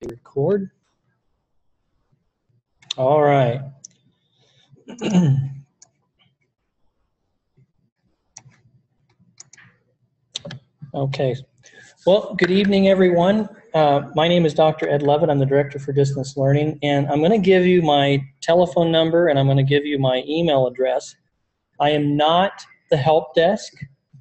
Record. All right. Okay. Well, good evening, everyone. My name is Dr. Ed Levitt. I'm the Director for Distance Learning, and I'm going to give you my telephone number and I'm going to give you my email address. I am not the help desk.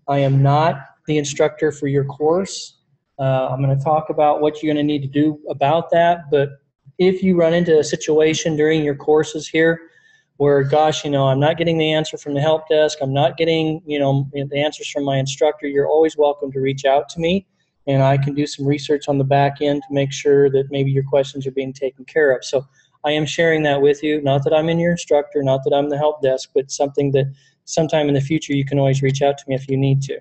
I am not the instructor for your course. I'm going to talk about what you're going to need to do about that, but if you run into a situation during your courses here where, gosh, I'm not getting the answer from the help desk, I'm not getting, the answers from my instructor, you're always welcome to reach out to me, and I can do some research on the back end to make sure that maybe your questions are being taken care of. So I am sharing that with you, not that I'm in your instructor, not that I'm the help desk, but something that sometime in the future you can always reach out to me if you need to.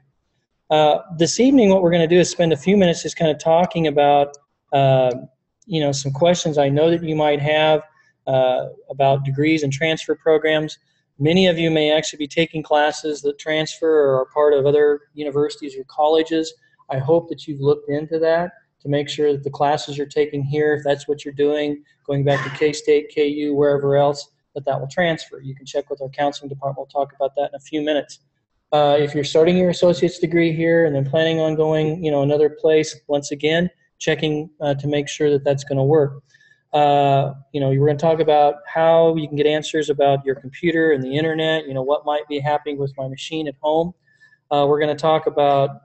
This evening, what we're going to do is spend a few minutes just kind of talking about, some questions I know that you might have about degrees and transfer programs. Many of you may actually be taking classes that transfer or are part of other universities or colleges. I hope that you've looked into that to make sure that the classes you're taking here, if that's what you're doing, going back to K-State, KU, wherever else, that will transfer. You can check with our counseling department. We'll talk about that in a few minutes. If you're starting your associate's degree here and then planning on going, another place, once again, checking to make sure that that's going to work. We're going to talk about how you can get answers about your computer and the internet, what might be happening with my machine at home. We're going to talk about,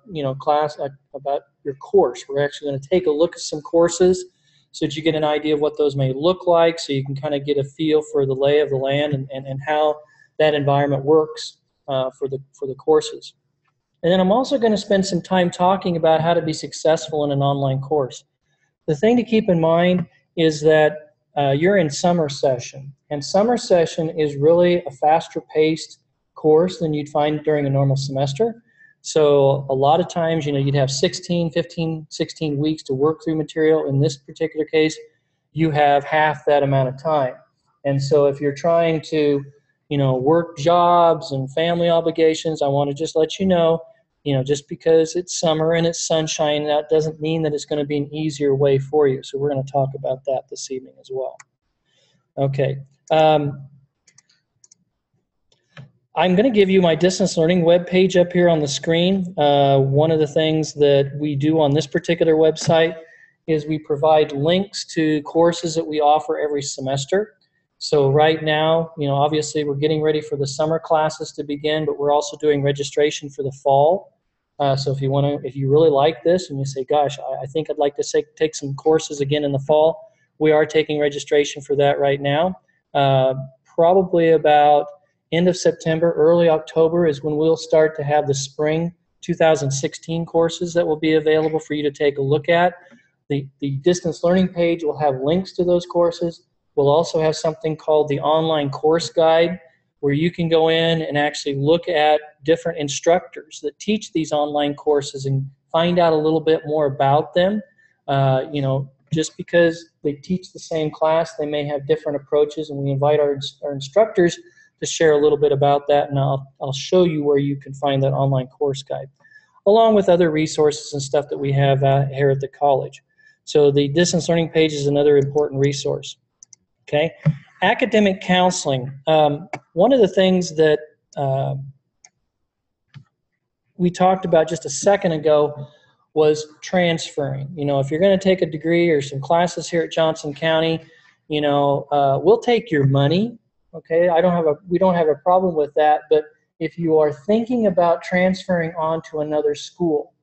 about your course. We're actually going to take a look at some courses so that you get an idea of what those may look like, so you can kind of get a feel for the lay of the land and how that environment works for the courses. And then I'm also going to spend some time talking about how to be successful in an online course. The thing to keep in mind is that you're in summer session, and summer session is really a faster paced course than you'd find during a normal semester. So a lot of times, you'd have 15, 16 weeks to work through material. In this particular case, you have half that amount of time. And so if you're trying to, work jobs and family obligations, I want to just let you know, just because it's summer and it's sunshine, that doesn't mean that it's going to be an easier way for you. So we're going to talk about that this evening as well. Okay. I'm going to give you my distance learning webpage up here on the screen. One of the things that we do on this particular website is we provide links to courses that we offer every semester. So right now, obviously we're getting ready for the summer classes to begin, but we're also doing registration for the fall. So if you really like this and you say, gosh, I think I'd like to take some courses again in the fall, we are taking registration for that right now. Probably about end of September, early October is when we'll start to have the spring 2016 courses that will be available for you to take a look at. The distance learning page will have links to those courses. We'll also have something called the online course guide, where you can go in and actually look at different instructors that teach these online courses and find out a little bit more about them. Just because they teach the same class, they may have different approaches, and we invite our instructors to share a little bit about that, and I'll show you where you can find that online course guide, along with other resources and stuff that we have here at the college. So the distance learning page is another important resource. Okay, academic counseling. One of the things that we talked about just a second ago was transferring. If you're going to take a degree or some classes here at Johnson County, we'll take your money. Okay, we don't have a problem with that. But if you are thinking about transferring on to another school,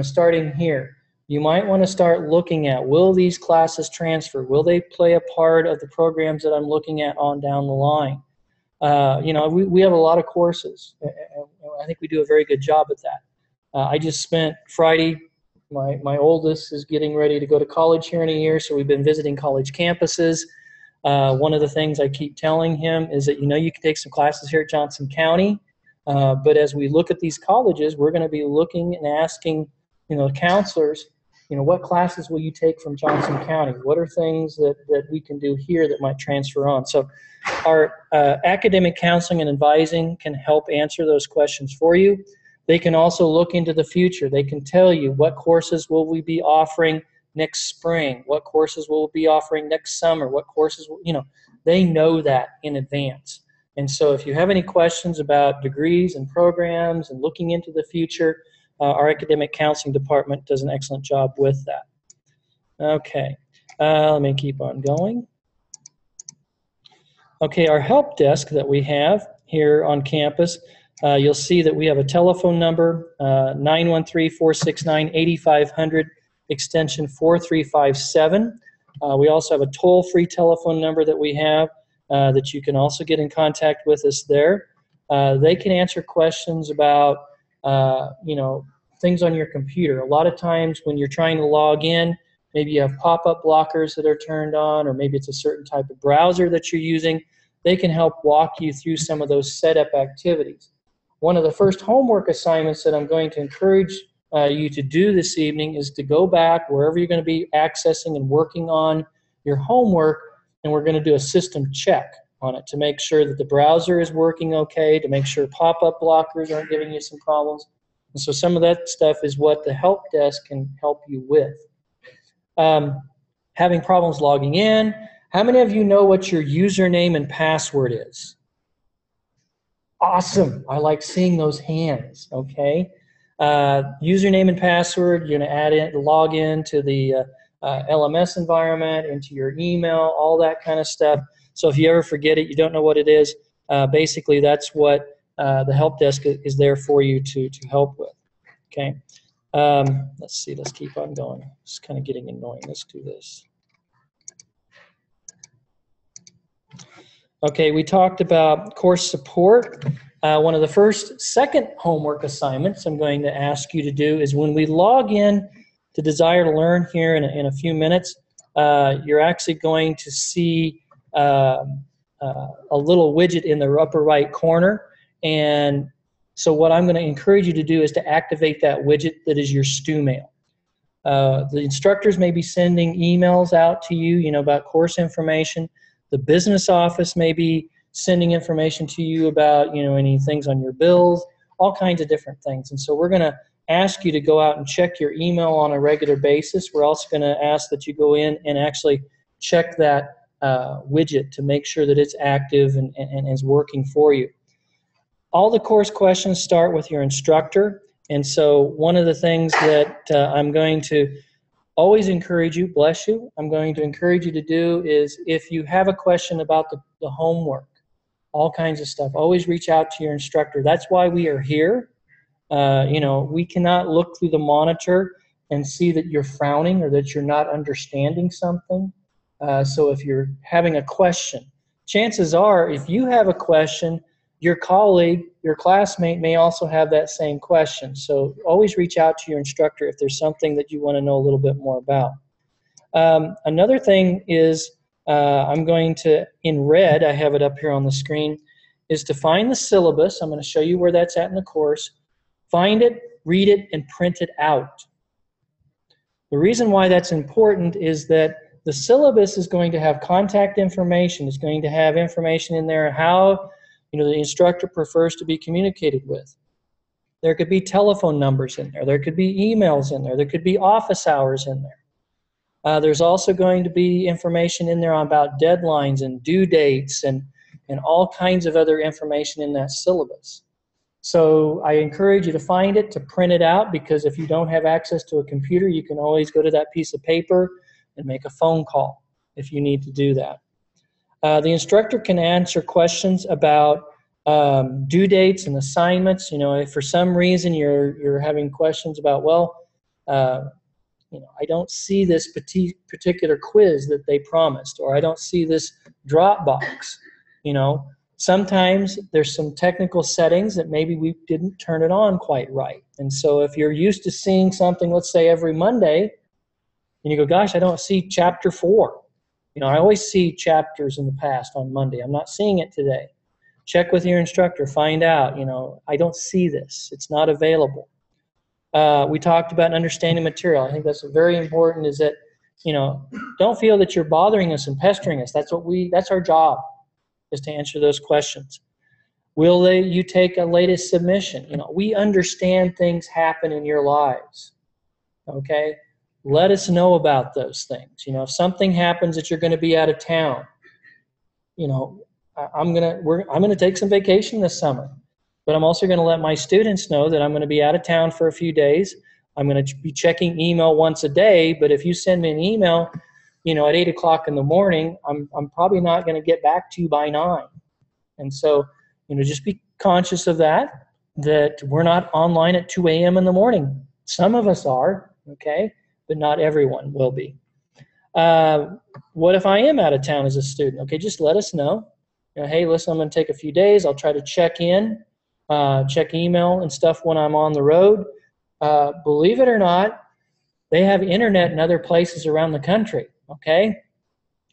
starting here, you might want to start looking at, will these classes transfer? Will they play a part of the programs that I'm looking at on down the line? We have a lot of courses. I think we do a very good job at that. I just spent Friday, my oldest is getting ready to go to college here in a year, so we've been visiting college campuses. One of the things I keep telling him is that, you can take some classes here at Johnson County, but as we look at these colleges, we're going to be looking and asking, counselors, what classes will you take from Johnson County? What are things that we can do here that might transfer on? So our academic counseling and advising can help answer those questions for you. They can also look into the future. They can tell you what courses will we be offering next spring, what courses we'll be offering next summer, what courses, they know that in advance. And so if you have any questions about degrees and programs and looking into the future, our academic counseling department does an excellent job with that. Okay, let me keep on going. Okay, our help desk that we have here on campus, you'll see that we have a telephone number, 913-469-8500, extension 4357. We also have a toll-free telephone number that we have that you can also get in contact with us there. They can answer questions about, things on your computer. A lot of times when you're trying to log in, maybe you have pop-up blockers that are turned on, or maybe it's a certain type of browser that you're using. They can help walk you through some of those setup activities. One of the first homework assignments that I'm going to encourage you to do this evening is to go back wherever you're going to be accessing and working on your homework, and we're going to do a system check on it to make sure that the browser is working okay, to make sure pop-up blockers aren't giving you some problems. And so some of that stuff is what the help desk can help you with. Having problems logging in. How many of you know what your username and password is? Awesome. I like seeing those hands, okay? Username and password, you're going to add in, log in to the LMS environment, into your email, all that kind of stuff. So if you ever forget it, you don't know what it is, basically that's what the help desk is there for you to help with, okay? Let's see, let's keep on going. It's kind of getting annoying. Let's do this. Okay, we talked about course support. One of the second homework assignments I'm going to ask you to do is when we log in to Desire to Learn here in a few minutes, you're actually going to see a little widget in the upper right corner. And so what I'm going to encourage you to do is to activate that widget that is your StuMail. The instructors may be sending emails out to you, about course information. The business office may be sending information to you about, any things on your bills, all kinds of different things. And so we're going to ask you to go out and check your email on a regular basis. We're also going to ask that you go in and actually check that widget to make sure that it's active and is working for you. All the course questions start with your instructor. And so one of the things that I'm going to always encourage you, bless you, I'm going to encourage you to do is if you have a question about the homework, all kinds of stuff, always reach out to your instructor. That's why we are here. We cannot look through the monitor and see that you're frowning or that you're not understanding something. So if you're having a question, chances are if you have a question, your colleague, your classmate may also have that same question. So always reach out to your instructor if there's something that you want to know a little bit more about. Another thing is I'm going to, in red, I have it up here on the screen, is to find the syllabus. I'm going to show you where that's at in the course. Find it, read it, and print it out. The reason why that's important is that the syllabus is going to have contact information. It's going to have information in there how the instructor prefers to be communicated with. There could be telephone numbers in there. There could be emails in there. There could be office hours in there. There's also going to be information in there about deadlines and due dates and all kinds of other information in that syllabus. So I encourage you to find it, to print it out, because if you don't have access to a computer, you can always go to that piece of paper and make a phone call if you need to do that. The instructor can answer questions about due dates and assignments. If for some reason you're having questions about, I don't see this particular quiz that they promised, or I don't see this Dropbox. Sometimes there's some technical settings that maybe we didn't turn it on quite right. And so if you're used to seeing something, let's say every Monday, and you go, gosh, I don't see chapter 4. I always see chapters in the past on Monday. I'm not seeing it today. Check with your instructor. Find out, I don't see this. It's not available. We talked about understanding material. I think that's very important, is that, don't feel that you're bothering us and pestering us. That's our job, is to answer those questions. Will you take a latest submission? We understand things happen in your lives, okay? let us know about those things. You know, if something happens that you're going to be out of town, you know, I'm gonna take some vacation this summer, but I'm also going to let my students know that I'm going to be out of town for a few days. I'm going to be checking email once a day, but if you send me an email, you know, at 8 o'clock in the morning, I'm probably not going to get back to you by 9. And so, you know, just be conscious of that we're not online at 2 a.m. in the morning. Some of us are, okay, but not everyone will be. What if I am out of town as a student? Okay, just let us know. You know, hey, listen, I'm going to take a few days. I'll try to check in, check email and stuff when I'm on the road. Believe it or not, they have internet in other places around the country, okay?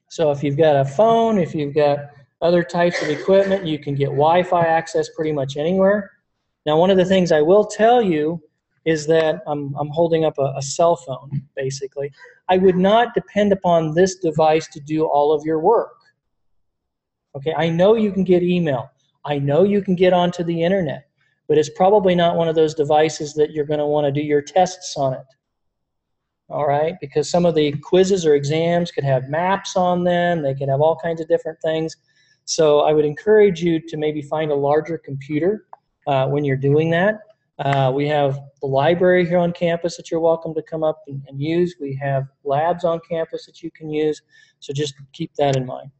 So if you've got a phone, if you've got other types of equipment, you can get Wi-Fi access pretty much anywhere. Now, one of the things I will tell you is that I'm holding up a cell phone, basically. I would not depend upon this device to do all of your work. Okay, I know you can get email. I know you can get onto the internet, but it's probably not one of those devices that you're going to want to do your tests on it. All right, because some of the quizzes or exams could have maps on them. They could have all kinds of different things. So I would encourage you to maybe find a larger computer when you're doing that. We have the library here on campus that you're welcome to come up and use. We have labs on campus that you can use. So just keep that in mind.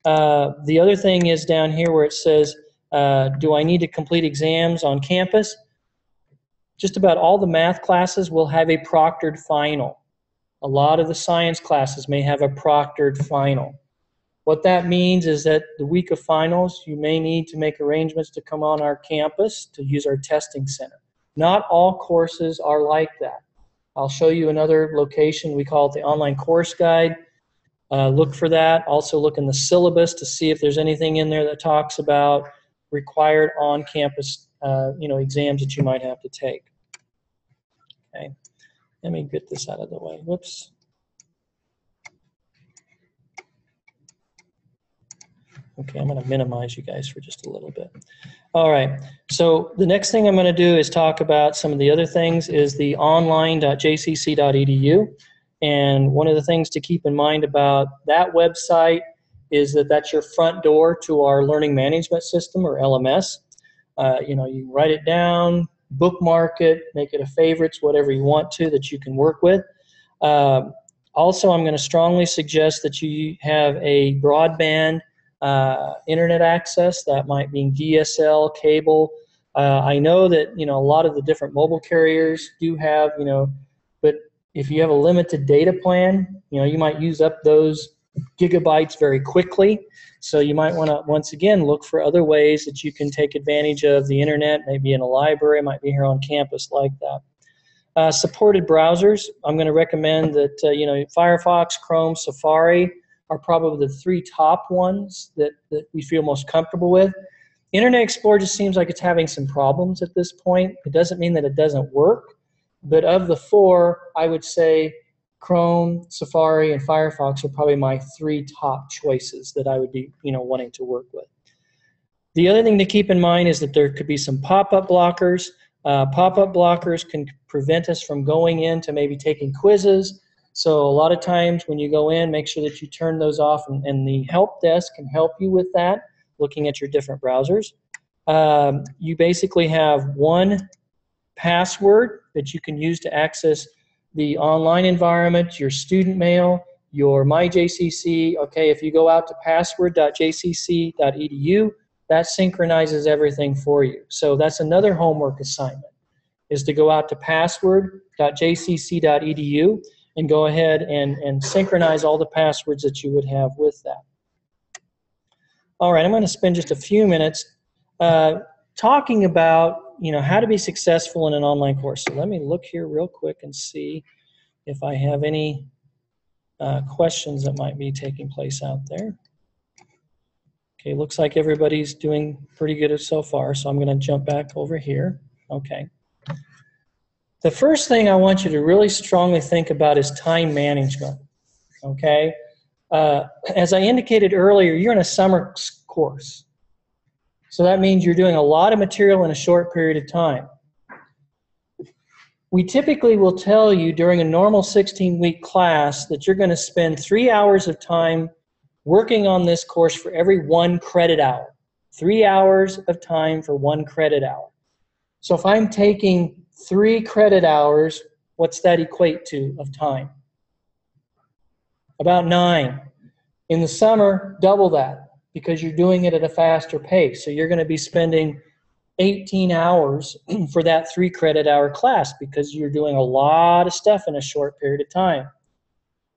The other thing is down here where it says, do I need to complete exams on campus? Just about all the math classes will have a proctored final. A lot of the science classes may have a proctored final. What that means is that the week of finals, you may need to make arrangements to come on our campus to use our testing center. Not all courses are like that. I'll show you another location. We call it the online course guide. Look for that. Also look in the syllabus to see if there's anything in there that talks about required on-campus exams that you might have to take. Okay. Let me get this out of the way. Whoops. Okay, I'm going to minimize you guys for just a little bit. All right, so the next thing I'm going to do is talk about some of the other things is the online.jcc.edu. And one of the things to keep in mind about that website is that that's your front door to our learning management system, or LMS. You write it down, bookmark it, make it a favorites, whatever you want to that you can work with. Also, I'm going to strongly suggest that you have a broadband internet access. That might mean DSL, cable. I know that a lot of the different mobile carriers do have, but if you have a limited data plan, you might use up those gigabytes very quickly. So you might want to, once again, look for other ways that you can take advantage of the internet, maybe in a library, might be here on campus like that. Supported browsers, I'm going to recommend that, Firefox, Chrome, Safari are probably the 3 top ones that we feel most comfortable with. Internet Explorer just seems like it's having some problems at this point. It doesn't mean that it doesn't work, but of the 4, I would say Chrome, Safari, and Firefox are probably my 3 top choices that I would be, wanting to work with. The other thing to keep in mind is that there could be some pop-up blockers. Pop-up blockers can prevent us from going in to maybe taking quizzes. So a lot of times when you go in, make sure that you turn those off, and the help desk can help you with that, looking at your different browsers. You basically have one password that you can use to access the online environment, your student mail, your MyJCC. Okay, if you go out to password.jcc.edu, that synchronizes everything for you. So that's another homework assignment, is to go out to password.jcc.edu and go ahead and synchronize all the passwords that you would have with that. All right, I'm going to spend just a few minutes talking about how to be successful in an online course. So let me look here real quick and see if I have any questions that might be taking place out there. Okay, looks like everybody's doing pretty good so far, so I'm going to jump back over here. Okay. The first thing I want you to really strongly think about is time management. Okay? As I indicated earlier, you're in a summer course. So that means you're doing a lot of material in a short period of time. We typically will tell you during a normal 16-week class that you're going to spend 3 hours of time working on this course for every 1 credit hour. 3 hours of time for 1 credit hour. So if I'm taking 3 credit hours, what's that equate to of time? About 9. In the summer, double that because you're doing it at a faster pace. So you're going to be spending 18 hours for that 3 credit hour class because you're doing a lot of stuff in a short period of time.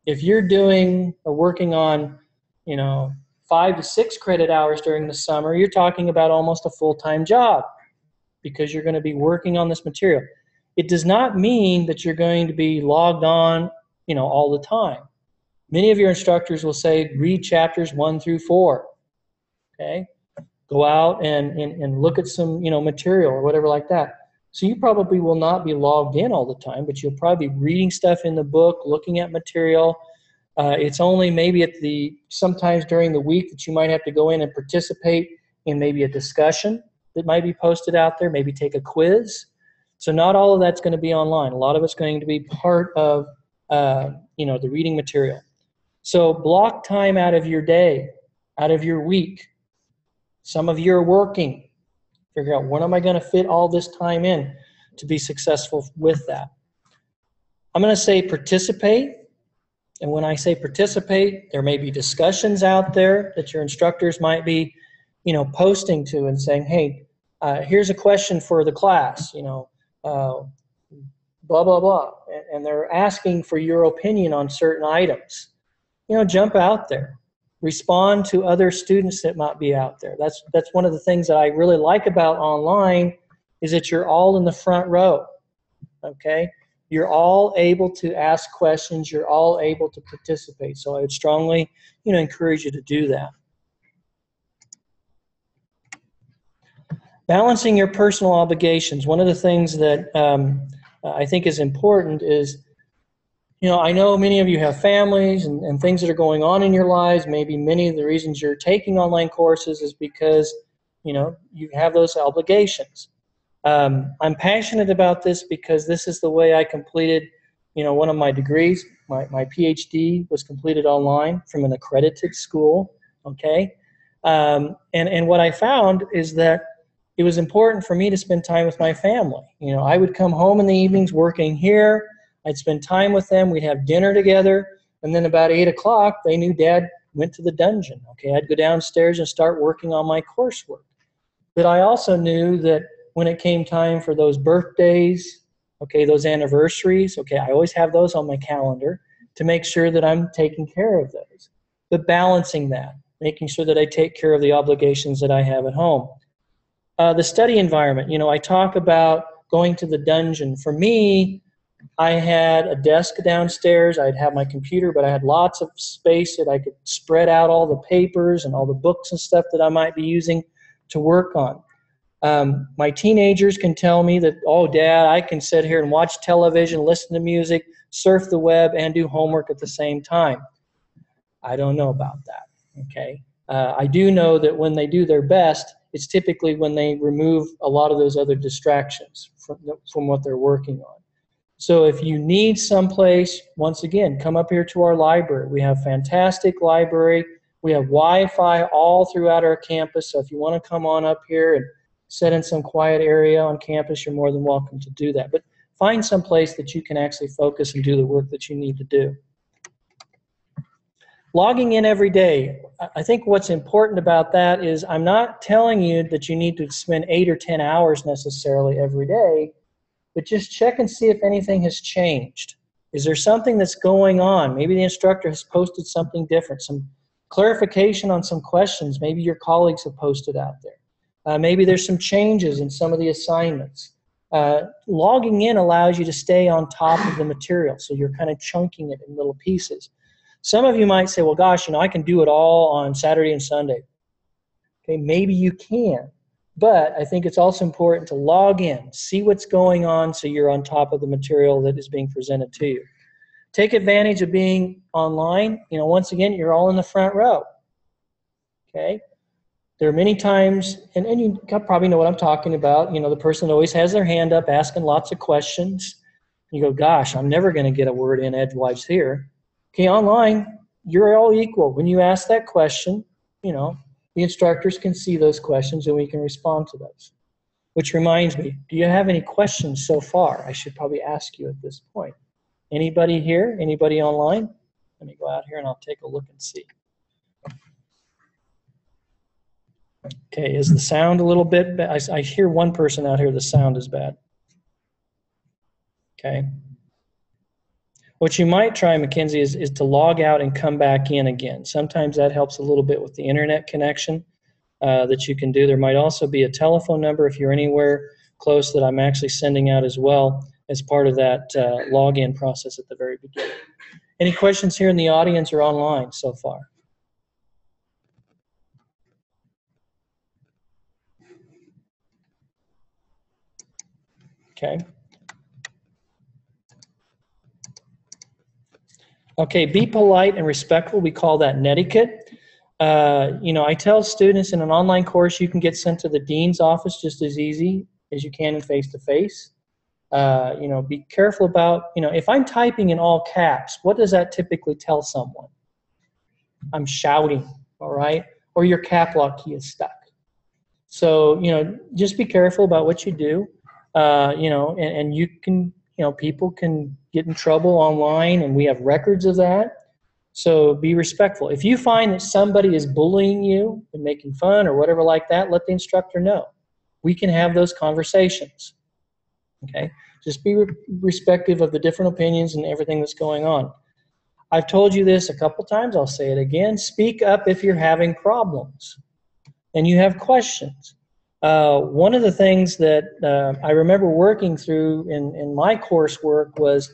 If you're doing or working on, 5 to 6 credit hours during the summer, you're talking about almost a full-time job because you're going to be working on this material. It does not mean that you're going to be logged on, all the time. Many of your instructors will say, read chapters 1 through 4, okay? Go out and look at some, material or whatever like that. So you probably will not be logged in all the time, but you'll probably be reading stuff in the book, looking at material. It's only maybe sometimes during the week that you might have to go in and participate in maybe a discussion that might be posted out there, maybe take a quiz. So not all of that's going to be online. A lot of it's going to be part of, the reading material. So block time out of your day, out of your week. Some of you are working. Figure out, when am I going to fit all this time in to be successful with that? I'm going to say participate. And when I say participate, there may be discussions out there that your instructors might be, posting to and saying, hey, here's a question for the class, blah, blah, blah. And they're asking for your opinion on certain items. Jump out there. Respond to other students that might be out there. That's one of the things that I really like about online is that you're all in the front row, okay? You're all able to ask questions. You're all able to participate. So I would strongly, encourage you to do that. Balancing your personal obligations. One of the things that I think is important is, I know many of you have families and things that are going on in your lives. Maybe many of the reasons you're taking online courses is because, you have those obligations. I'm passionate about this because this is the way I completed, one of my degrees. My PhD was completed online from an accredited school, okay? And what I found is that it was important for me to spend time with my family. I would come home in the evenings working here. I'd spend time with them. We'd have dinner together. And then about 8 o'clock, they knew Dad went to the dungeon. Okay, I'd go downstairs and start working on my coursework. But I also knew that when it came time for those birthdays, okay, those anniversaries, okay, I always have those on my calendar to make sure that I'm taking care of those. But balancing that, making sure that I take care of the obligations that I have at home. The study environment, I talk about going to the dungeon. For me, I had a desk downstairs. I'd have my computer, but I had lots of space that I could spread out all the papers and all the books and stuff that I might be using to work on. My teenagers can tell me that, oh, Dad, I can sit here and watch television, listen to music, surf the web, and do homework at the same time. I don't know about that, okay? I do know that when they do their best, it's typically when they remove a lot of those other distractions from what they're working on. So if you need someplace, once again, come up here to our library. We have fantastic library. We have Wi-Fi all throughout our campus. So if you want to come on up here and sit in some quiet area on campus, you're more than welcome to do that. But find some place that you can actually focus and do the work that you need to do. Logging in every day. I think what's important about that is I'm not telling you that you need to spend 8 or 10 hours necessarily every day, but just check and see if anything has changed. Is there something that's going on? Maybe the instructor has posted something different, some clarification on some questions maybe your colleagues have posted out there. Maybe there's some changes in some of the assignments. Logging in allows you to stay on top of the material, so you're kind of chunking it in little pieces. Some of you might say, well, gosh, I can do it all on Saturday and Sunday. Okay, maybe you can. But I think it's also important to log in, see what's going on so you're on top of the material that is being presented to you. Take advantage of being online. Once again, you're all in the front row. Okay? There are many times, and you probably know what I'm talking about, the person that always has their hand up asking lots of questions. You go, gosh, I'm never going to get a word in edgewise here. Okay, online, you're all equal. When you ask that question, the instructors can see those questions and we can respond to those. Which reminds me, do you have any questions so far? I should probably ask you at this point. Anybody here? Anybody online? Let me go out here and I'll take a look and see. Okay, is the sound a little bit bad? I hear one person out here, the sound is bad. Okay. What you might try, Mackenzie, is to log out and come back in again. Sometimes that helps a little bit with the internet connection that you can do. There might also be a telephone number if you're anywhere close that I'm actually sending out as well as part of that login process at the very beginning. Any questions here in the audience or online so far? Okay. Okay, be polite and respectful. We call that netiquette. I tell students in an online course you can get sent to the dean's office just as easy as you can in face-to-face. Be careful about, if I'm typing in all caps, what does that typically tell someone? I'm shouting, all right? Or your cap lock key is stuck. So, just be careful about what you do, and you can, people can get in trouble online, and we have records of that. So be respectful. If you find that somebody is bullying you and making fun or whatever like that, let the instructor know. We can have those conversations. Okay? Just be respectful of the different opinions and everything that's going on. I've told you this a couple times. I'll say it again. Speak up if you're having problems and you have questions. One of the things that I remember working through in my coursework was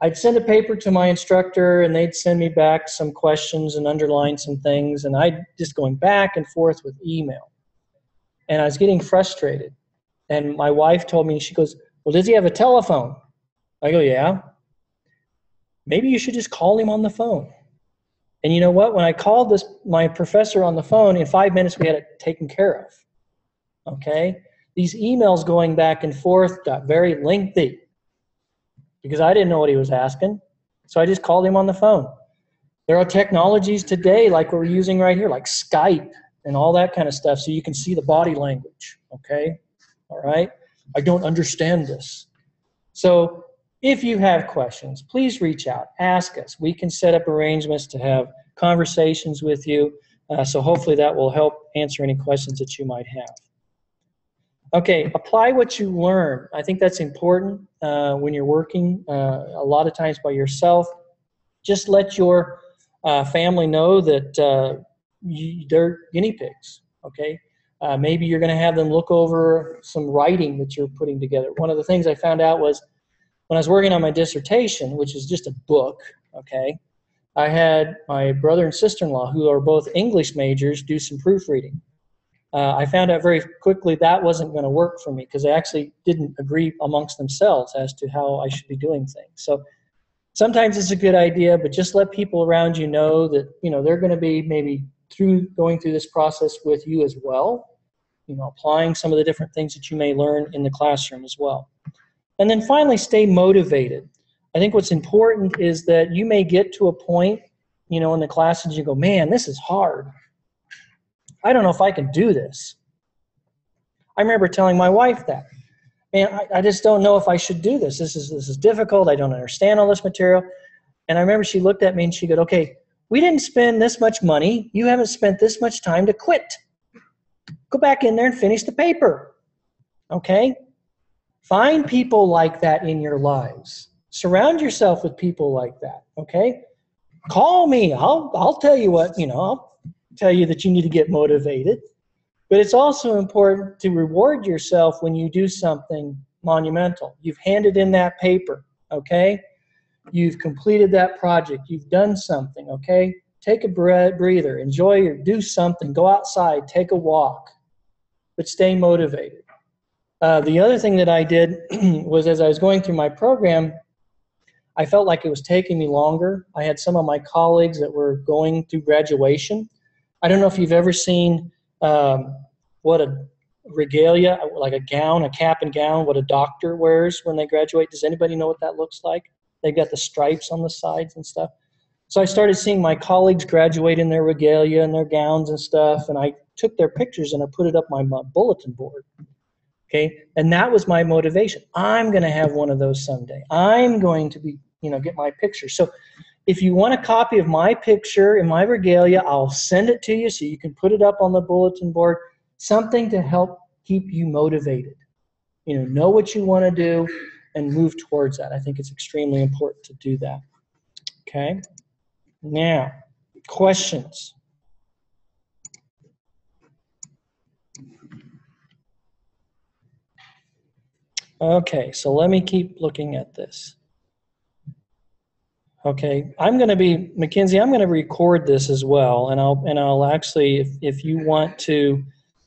I'd send a paper to my instructor and they'd send me back some questions and underline some things, and I'd just going back and forth with email. And I was getting frustrated. And my wife told me, she goes, well, does he have a telephone? I go, yeah. Maybe you should just call him on the phone. And you know what? When I called my professor on the phone, in 5 minutes we had it taken care of. Okay? These emails going back and forth got very lengthy because I didn't know what he was asking. So I just called him on the phone. There are technologies today like we're using right here, like Skype and all that kind of stuff, so you can see the body language. Okay? All right? I don't understand this. So if you have questions, please reach out. Ask us. We can set up arrangements to have conversations with you. So hopefully that will help answer any questions that you might have. Okay, apply what you learn. I think that's important when you're working a lot of times by yourself. Just let your family know that they're guinea pigs, okay? Maybe you're going to have them look over some writing that you're putting together. One of the things I found out was when I was working on my dissertation, which is just a book, okay, I had my brother and sister-in-law, who are both English majors, do some proofreading. I found out very quickly that wasn't going to work for me because they actually didn't agree amongst themselves as to how I should be doing things. So sometimes it's a good idea, but just let people around you know that, they're going to be maybe going through this process with you as well, applying some of the different things that you may learn in the classroom as well. And then finally, stay motivated. I think what's important is that you may get to a point, in the classes you go, man, this is hard. I don't know if I can do this. I remember telling my wife that. Man, I just don't know if I should do this. This is difficult. I don't understand all this material. And I remember she looked at me and she goes, okay, we didn't spend this much money. You haven't spent this much time to quit. Go back in there and finish the paper. Okay? Find people like that in your lives. Surround yourself with people like that. Okay? Call me. I'll tell you what, I'll tell you that you need to get motivated. But it's also important to reward yourself when you do something monumental. You've handed in that paper, okay? You've completed that project. You've done something, okay? Take a breather. Enjoy or do something. Go outside. Take a walk. But stay motivated. The other thing that I did was as I was going through my program, I felt like it was taking me longer. I had some of my colleagues that were going through graduation. I don't know if you've ever seen what a regalia, like a gown, a cap and gown, what a doctor wears when they graduate. Does anybody know what that looks like? They've got the stripes on the sides and stuff. So I started seeing my colleagues graduate in their regalia and their gowns and stuff, and I took their pictures and I put it up on my bulletin board. Okay, and that was my motivation. I'm going to have one of those someday. I'm going to be, get my picture. So if you want a copy of my picture in my regalia, I'll send it to you so you can put it up on the bulletin board. Something to help keep you motivated. Know what you want to do and move towards that. I think it's extremely important to do that. Okay. Now, questions. Okay, so let me keep looking at this. Okay, Mackenzie, I'm going to record this as well, and I'll actually, if you want to,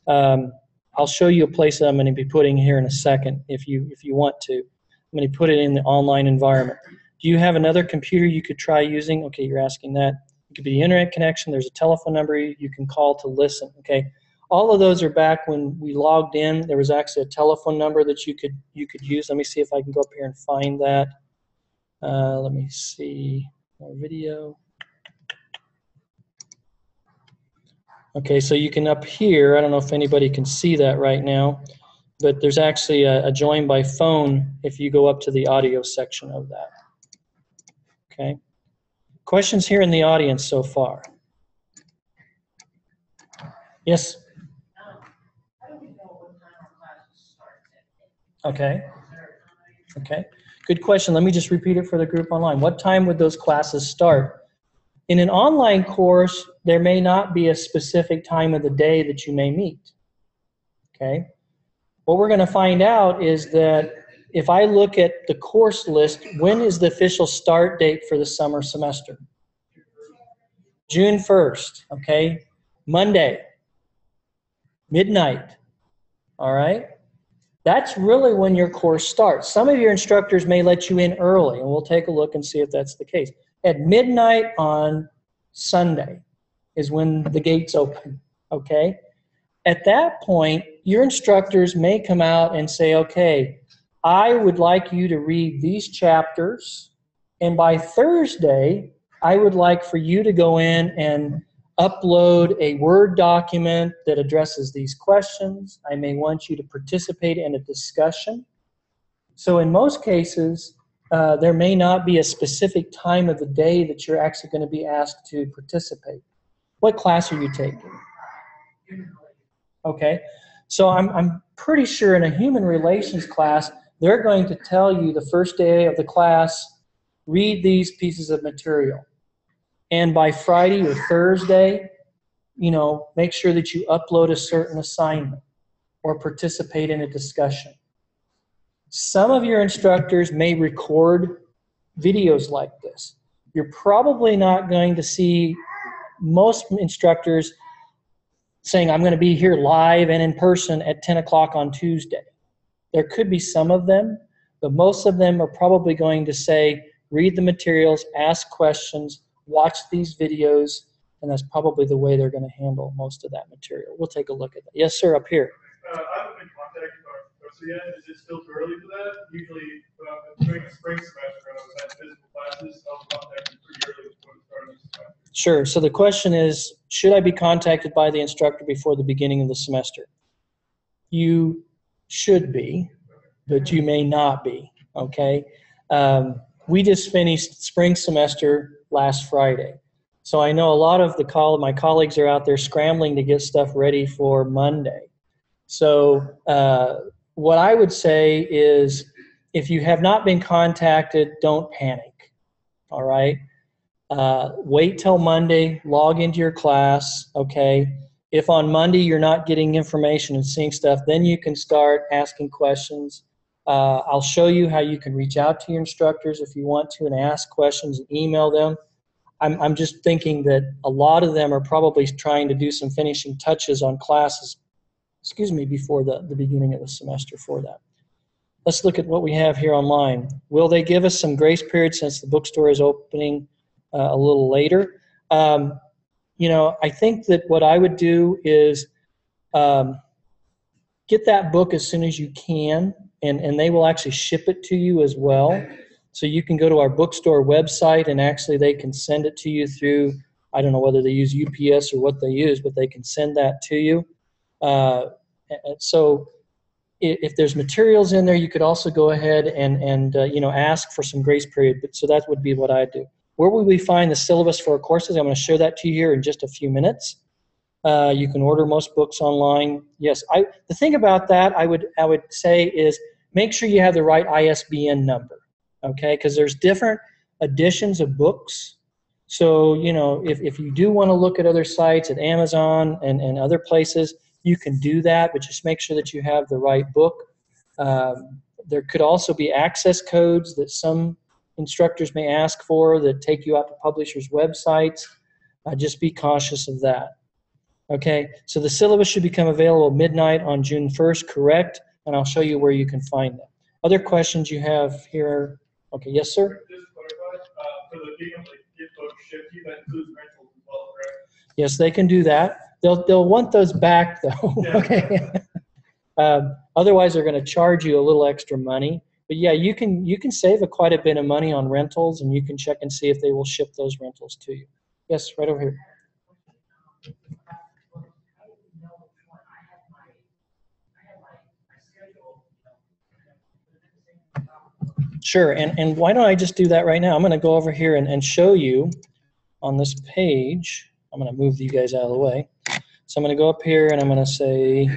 I'll show you a place that I'm going to be putting here in a second. If you want to, I'm going to put it in the online environment. Do you have another computer you could try using? Okay, you're asking that. It could be the internet connection. There's a telephone number you can call to listen. Okay. All of those are back when we logged in. There was actually a telephone number that you could use. Let me see if I can go up here and find that. Let me see more video. Okay, so you can up here. I don't know if anybody can see that right now, but there's actually a join by phone if you go up to the audio section of that. Okay. Questions here in the audience so far? Yes. Okay. Okay. Good question. Let me just repeat it for the group online. What time would those classes start? In an online course, there may not be a specific time of the day that you may meet. Okay. What we're going to find out is that if I look at the course list, when is the official start date for the summer semester? June 1st. Okay. Monday. Midnight. All right. That's really when your course starts. Some of your instructors may let you in early, and we'll take a look and see if that's the case. At midnight on Sunday is when the gates open, okay? At that point, your instructors may come out and say, okay, I would like you to read these chapters, and by Thursday, I would like for you to go in and upload a Word document that addresses these questions. I may want you to participate in a discussion. So in most cases, there may not be a specific time of the day that you're actually going to be asked to participate. What class are you taking? Okay, so I'm pretty sure in a human relations class, they're going to tell you the first day of the class, read these pieces of material. And by Friday or Thursday, make sure that you upload a certain assignment or participate in a discussion. Some of your instructors may record videos like this. You're probably not going to see most instructors saying, I'm going to be here live and in person at 10 o'clock on Tuesday. There could be some of them, but most of them are probably going to say, read the materials, ask questions, watch these videos, and that's probably the way they're going to handle most of that material. We'll take a look at that. Yes, sir, up here. I haven't been contacted by our yet. Is it still too early for that? Usually, during the spring semester, when I was at physical classes, I was contacted pretty early before the start of the semester. Sure. So the question is, should I be contacted by the instructor before the beginning of the semester? You should be, but you may not be, okay? We just finished spring semester last Friday. So I know a lot of my colleagues are out there scrambling to get stuff ready for Monday. So what I would say is, if you have not been contacted, don't panic, all right? Wait till Monday, log into your class, okay? If on Monday you're not getting information and seeing stuff, then you can start asking questions. I'll show you how you can reach out to your instructors if you want to and ask questions and email them. I'm just thinking that a lot of them are probably trying to do some finishing touches on classes, before the beginning of the semester for that. Let's look at what we have here online. Will they give us some grace period since the bookstore is opening a little later? I think that what I would do is get that book as soon as you can, and they will actually ship it to you as well. So you can go to our bookstore website, and actually they can send it to you through, I don't know whether they use UPS or what they use, but they can send that to you. So if there's materials in there, you could also go ahead and ask for some grace period. But so that would be what I do. Where would we find the syllabus for our courses? I'm going to show that to you here in just a few minutes. You can order most books online. Yes, the thing about that I would say is make sure you have the right ISBN number, okay? Because there's different editions of books. So, if you do want to look at other sites, at Amazon and other places, you can do that, but just make sure that you have the right book. There could also be access codes that some instructors may ask for that take you out to publishers' websites. Just be cautious of that. Okay, so the syllabus should become available midnight on June 1st, correct? And I'll show you where you can find them. Other questions you have here? Okay, yes, sir? Just to clarify, for the being able to get books shipped, that includes rentals as well, correct? Yes, they can do that. They'll want those back though. Yeah. Okay. Otherwise, they're going to charge you a little extra money. But yeah, you can save quite a bit of money on rentals, and you can check and see if they will ship those rentals to you. Yes, right over here. Sure, and why don't I just do that right now? I'm going to go over here and show you on this page. I'm going to move you guys out of the way. So I'm going to go up here and I'm going to say,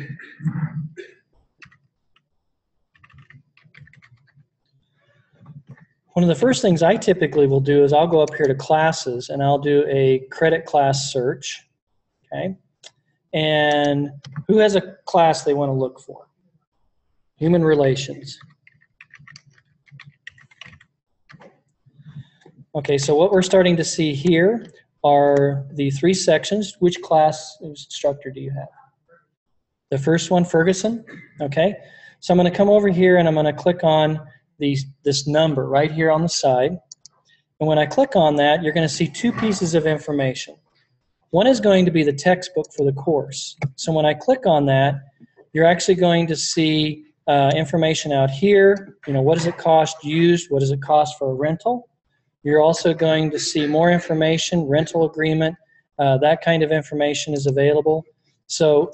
one of the first things I typically will do is I'll go up here to classes and I'll do a credit class search, okay? And who has a class they want to look for? Human relations. Okay, so what we're starting to see here are the 3 sections. Which class instructor do you have? The first one, Ferguson? Okay, so I'm going to come over here and I'm going to click on this number right here on the side. And when I click on that, you're going to see 2 pieces of information. One is going to be the textbook for the course. So when I click on that, you're actually going to see information out here. What does it cost used? What does it cost for a rental? You're also going to see more information, rental agreement, that kind of information is available. So,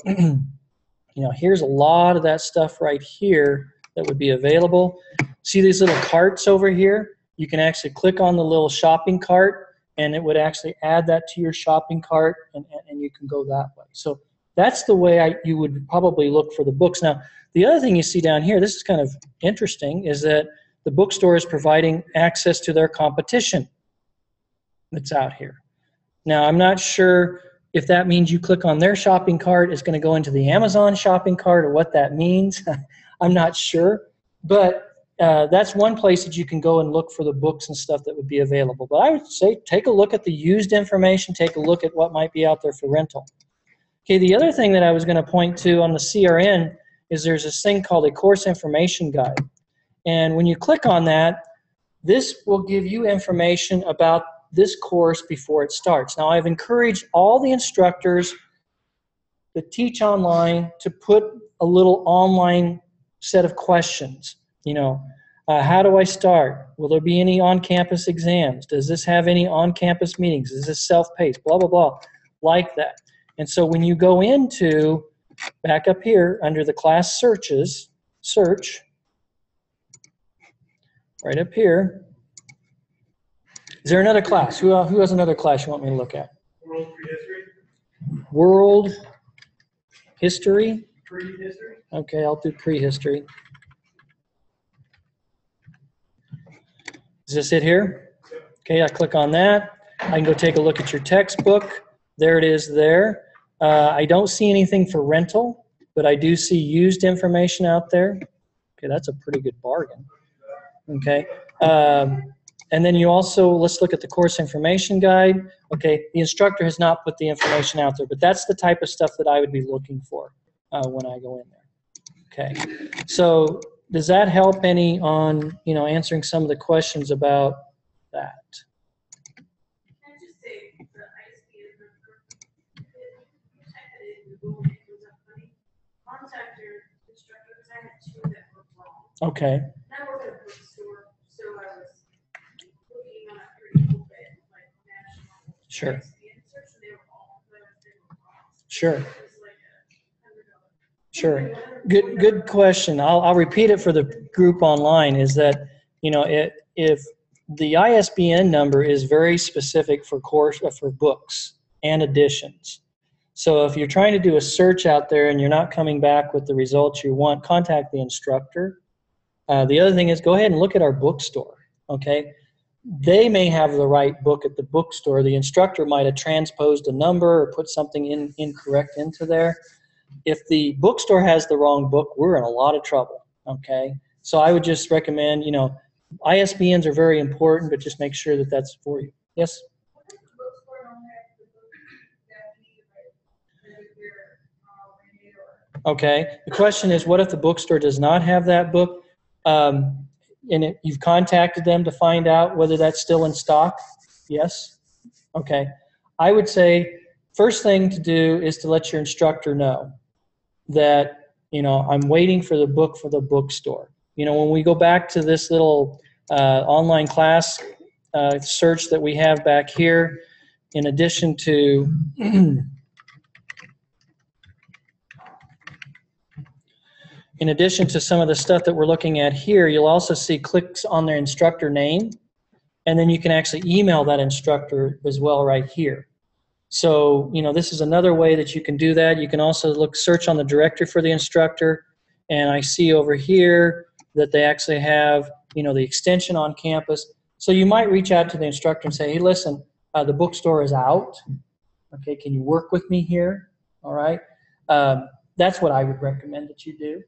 here's a lot of that stuff right here that would be available. See these little carts over here? You can actually click on the little shopping cart, and it would actually add that to your shopping cart, and you can go that way. So that's the way you would probably look for the books. Now, the other thing you see down here, this is kind of interesting, is that the bookstore is providing access to their competition that's out here. Now, I'm not sure if that means you click on their shopping cart, it's going to go into the Amazon shopping cart, or what that means. I'm not sure. But that's one place that you can go and look for the books and stuff that would be available. But I would say take a look at the used information, take a look at what might be out there for rental. Okay, the other thing that I was going to point to on the CRN is there's this thing called a course information guide. And when you click on that, this will give you information about this course before it starts. Now, I've encouraged all the instructors that teach online to put a little online set of questions. How do I start? Will there be any on-campus exams? Does this have any on-campus meetings? Is this self-paced? Blah, blah, blah, like that. And so when you go into, back up here, under the class searches, search, right up here. Is there another class? Who has another class you want me to look at? World prehistory. World history? Prehistory. Okay, I'll do prehistory. Is this it here? Okay, I click on that. I can go take a look at your textbook. There it is there. I don't see anything for rental, but I do see used information out there. Okay, that's a pretty good bargain. Okay, and then you also, let's look at the course information guide. Okay, the instructor has not put the information out there, but that's the type of stuff that I would be looking for when I go in there. Okay, so does that help any on answering some of the questions about that? Can I just say the ISBN number, type it in Google and it comes up funny. Contact your Okay, And I work at a bookstore, so I was looking on a pretty cool bit, like national. Sure. ISBN search, and they were all, they were cost. sure. It was like $100. Sure. Good question. I'll repeat it for the group online, is that, you know, if the ISBN number is very specific for for books and editions. So if you're trying to do a search out there and you're not coming back with the results you want, contact the instructor. The other thing is, go ahead and look at our bookstore, okay? They may have the right book at the bookstore. The instructor might have transposed a number or put something incorrect into there. If the bookstore has the wrong book, we're in a lot of trouble, okay? So I would just recommend, you know, ISBNs are very important, but just make sure that that's for you. Yes? What if the bookstore don't have the book that we need, like, read or Okay. The question is, what if the bookstore does not have that book? You've contacted them to find out whether that's still in stock? Yes? Okay. I would say first thing to do is to let your instructor know that, you know, I'm waiting for the book for the bookstore. You know, when we go back to this little online class search that we have back here, in addition to in addition to some of the stuff that we're looking at here, you'll also see clicks on their instructor name, and then you can actually email that instructor as well right here. So, you know, this is another way that you can do that. You can also search on the directory for the instructor, and I see over here that they actually have, you know, the extension on campus. So you might reach out to the instructor and say, hey, listen, the bookstore is out. Okay, can you work with me here? All right. That's what I would recommend that you do.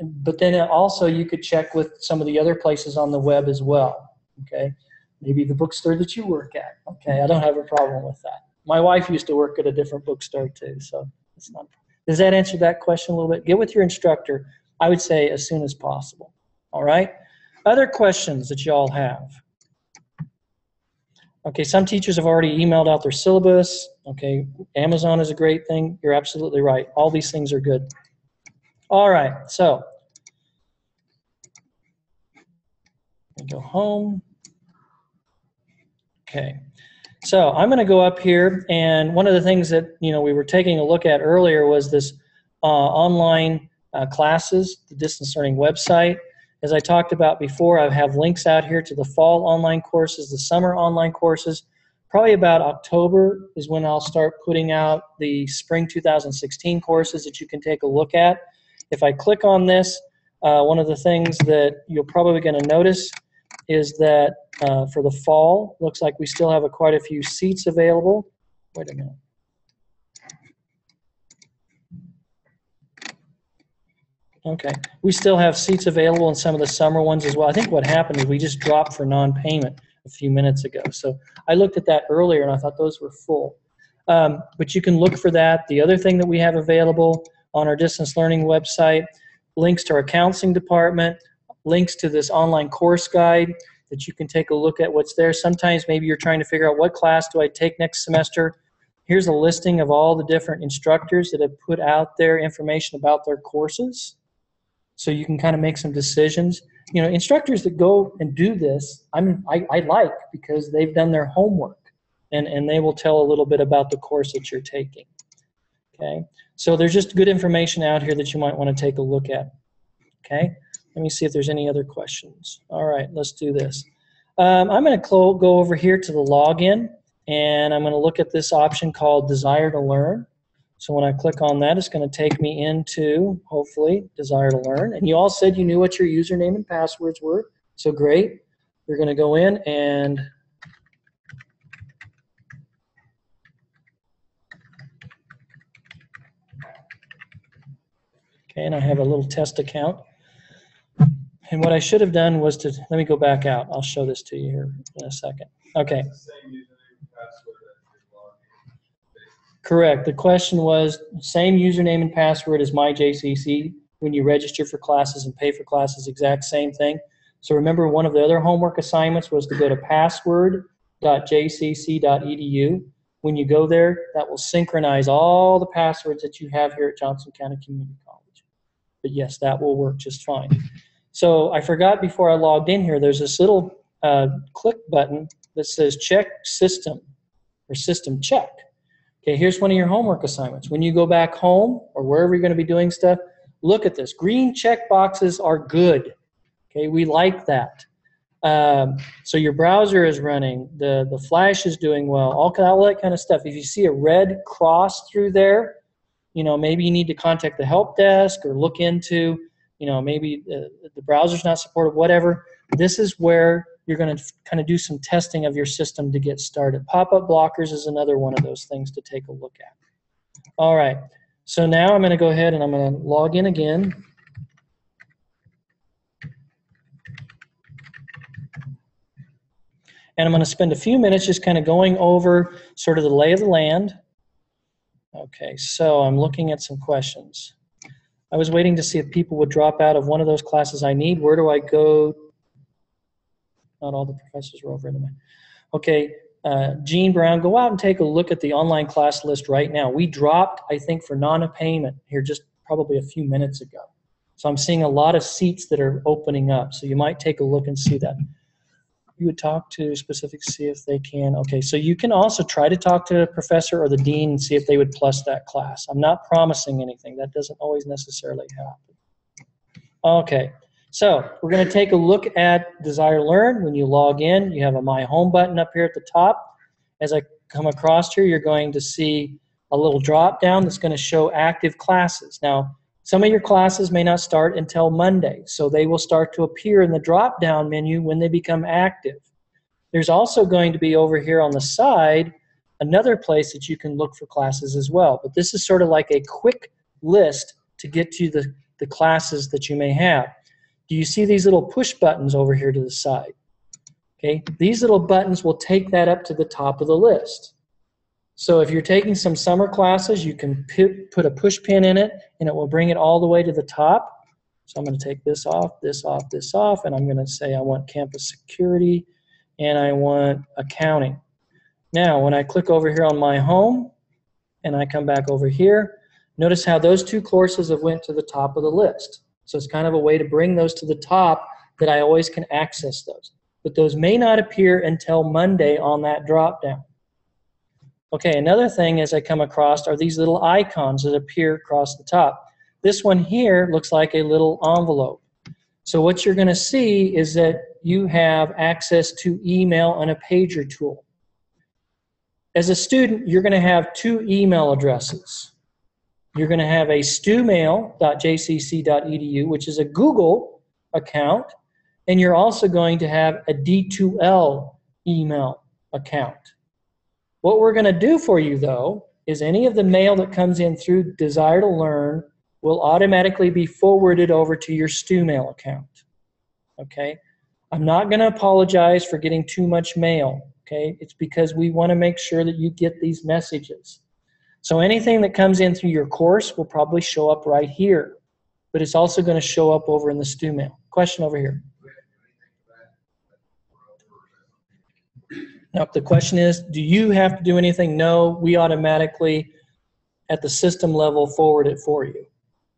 But then also you could check with some of the other places on the web as well. Okay. Maybe the bookstore that you work at. Okay, I don't have a problem with that. My wife used to work at a different bookstore too, so it's not. Does that answer that question a little bit? Get with your instructor, I would say, as soon as possible. All right? Other questions that y'all have? Okay, some teachers have already emailed out their syllabus. Okay, Amazon is a great thing. You're absolutely right. All these things are good. All right, so we go home. Okay, so I'm going to go up here, and one of the things that, you know, we were taking a look at earlier was this online classes, the distance learning website. As I talked about before, I have links out here to the fall online courses, the summer online courses. Probably about October is when I'll start putting out the spring 2016 courses that you can take a look at. If I click on this, one of the things that you're probably going to notice is that for the fall, looks like we still have quite a few seats available. Wait a minute. Okay, we still have seats available in some of the summer ones as well. I think what happened is we just dropped for non-payment a few minutes ago. So I looked at that earlier and I thought those were full. But you can look for that. The other thing that we have available on our distance learning website, links to our counseling department, links to this online course guide that you can take a look at what's there. Sometimes maybe you're trying to figure out what class do I take next semester. Here's a listing of all the different instructors that have put out their information about their courses. So you can kind of make some decisions. You know, instructors that go and do this, I like, because they've done their homework and they will tell a little bit about the course that you're taking. Okay, so there's just good information out here that you might want to take a look at. Okay, let me see if there's any other questions. All right, let's do this. I'm going to go over here to the login, and I'm going to look at this option called Desire to Learn. So when I click on that, it's going to take me into, hopefully, Desire to Learn. And you all said you knew what your username and passwords were, so great. You're going to go in and okay, and I have a little test account. And what I should have done was to, let me go back out. I'll show this to you here in a second. Okay. Correct. The question was same username and password as MyJCC when you register for classes and pay for classes, exact same thing. So remember, one of the other homework assignments was to go to password.jcc.edu. When you go there, that will synchronize all the passwords that you have here at Johnson County Community College. But yes, that will work just fine. So I forgot before I logged in here, there's this little click button that says check system or system check. Okay, here's one of your homework assignments. When you go back home or wherever you're going to be doing stuff, look at this. Green check boxes are good. Okay, we like that. So your browser is running, the flash is doing well, all that kind of stuff. If you see a red cross through there, maybe you need to contact the help desk or look into, maybe the browser's not supported, whatever. This is where you're going to kind of do some testing of your system to get started. Pop-up blockers is another one of those things to take a look at. All right, so now I'm going to go ahead and I'm going to log in again. And I'm going to spend a few minutes just kind of going over sort of the lay of the land. Okay, so I'm looking at some questions. I was waiting to see if people would drop out of one of those classes I need. Where do I go? Not all the professors are over in the. Okay, Gene Brown, go out and take a look at the online class list right now. We dropped, I think, for non-payment here just probably a few minutes ago. So I'm seeing a lot of seats that are opening up. So you might take a look and see that. You would talk to specifics, see if they can. Okay, so you can also try to talk to the professor or the dean and see if they would plus that class. I'm not promising anything. That doesn't always necessarily happen. Okay, so we're going to take a look at Desire to Learn. When you log in, you have a My Home button up here at the top. As I come across here, you're going to see a little drop down that's going to show active classes. Now, some of your classes may not start until Monday, so they will start to appear in the drop-down menu when they become active. There's also going to be over here on the side another place that you can look for classes as well, but this is sort of like a quick list to get to the classes that you may have. Do you see these little push buttons over here to the side? Okay, these little buttons will take that up to the top of the list. So if you're taking some summer classes, you can put a push pin in it, and it will bring it all the way to the top. So I'm going to take this off, this off, this off, and I'm going to say I want campus security, and I want accounting. Now, when I click over here on My Home, and I come back over here, notice how those two courses have went to the top of the list. So it's kind of a way to bring those to the top that I always can access those. But those may not appear until Monday on that drop-down. Okay, another thing as I come across are these little icons that appear across the top. This one here looks like a little envelope. So what you're going to see is that you have access to email and a pager tool. As a student, you're going to have two email addresses. You're going to have a stumail.jcc.edu, which is a Google account, and you're also going to have a D2L email account. What we're going to do for you, though, is any of the mail that comes in through Desire to Learn will automatically be forwarded over to your StuMail account. Okay? I'm not going to apologize for getting too much mail. Okay? It's because we want to make sure that you get these messages. So anything that comes in through your course will probably show up right here, but it's also going to show up over in the StuMail. Question over here. Now, the question is, do you have to do anything? No, we automatically, at the system level, forward it for you.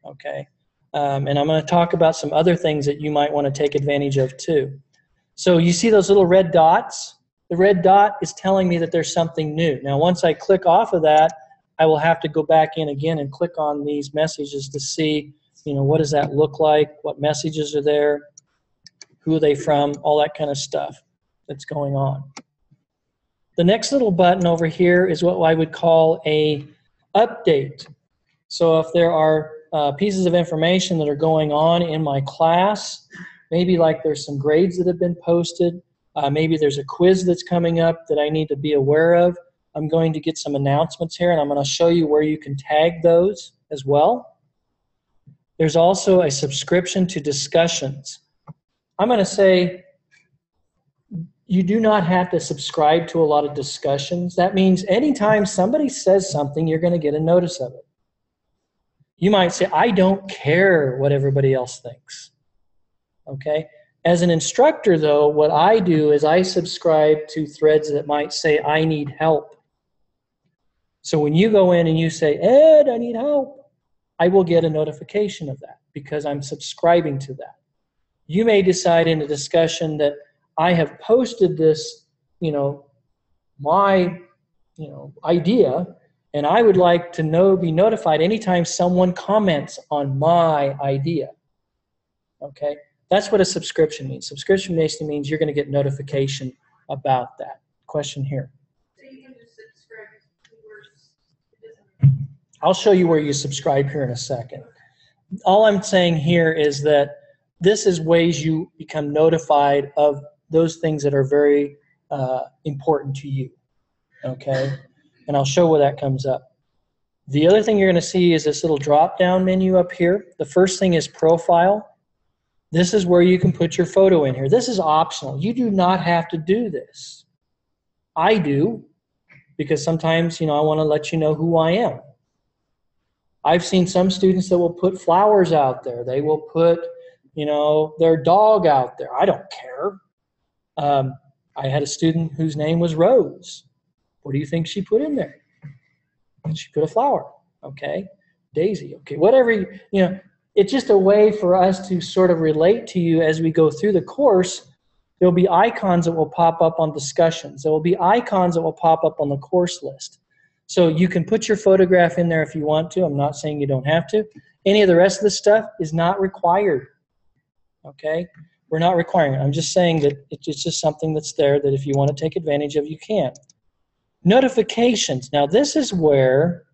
Okay? And I'm going to talk about some other things that you might want to take advantage of too. So you see those little red dots? The red dot is telling me that there's something new. Now, once I click off of that, I will have to go back in again and click on these messages to see, what does that look like? What messages are there? Who are they from? All that kind of stuff that's going on. The next little button over here is what I would call a update. So if there are pieces of information that are going on in my class, maybe like there's some grades that have been posted, maybe there's a quiz that's coming up that I need to be aware of, I'm going to get some announcements here, and I'm going to show you where you can tag those as well. There's also a subscription to discussions. I'm going to say, you do not have to subscribe to a lot of discussions. That means anytime somebody says something, you're going to get a notice of it. You might say, I don't care what everybody else thinks. Okay? As an instructor, though, what I do is I subscribe to threads that might say, I need help. So when you go in and you say, Ed, I need help, I will get a notification of that because I'm subscribing to that. You may decide in a discussion that I have posted this, my, idea, and I would like to be notified anytime someone comments on my idea. Okay, that's what a subscription means. Subscription basically means you're going to get notification about that. Question here. So you can just subscribe to keywords. It doesn't. I'll show you where you subscribe here in a second. All I'm saying here is that this is ways you become notified of those things that are very important to you. Okay, and I'll show where that comes up. The other thing you're going to see is this little drop-down menu up here. The first thing is profile. This is where you can put your photo in here. This is optional. You do not have to do this. I do, because sometimes, I want to let you know who I am. I've seen some students that will put flowers out there. They will put, their dog out there. I don't care. I had a student whose name was Rose. What do you think she put in there? She put a flower. Okay. Daisy. Okay. Whatever, it's just a way for us to sort of relate to you as we go through the course. There'll be icons that will pop up on discussions. There will be icons that will pop up on the course list. So you can put your photograph in there if you want to. I'm not saying you don't have to. Any of the rest of the stuff is not required. Okay? We're not requiring it. I'm just saying that it's just something that's there that if you want to take advantage of, you can. Notifications. Now this is where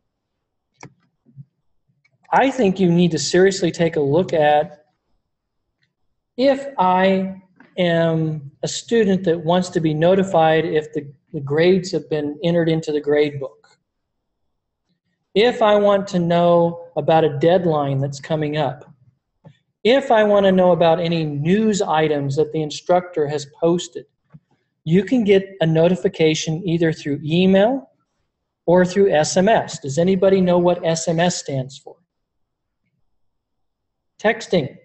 I think you need to seriously take a look at if I am a student that wants to be notified if the grades have been entered into the grade book. If I want to know about a deadline that's coming up. If I want to know about any news items that the instructor has posted. You can get a notification either through email or through SMS. Does anybody know what SMS stands for? Texting.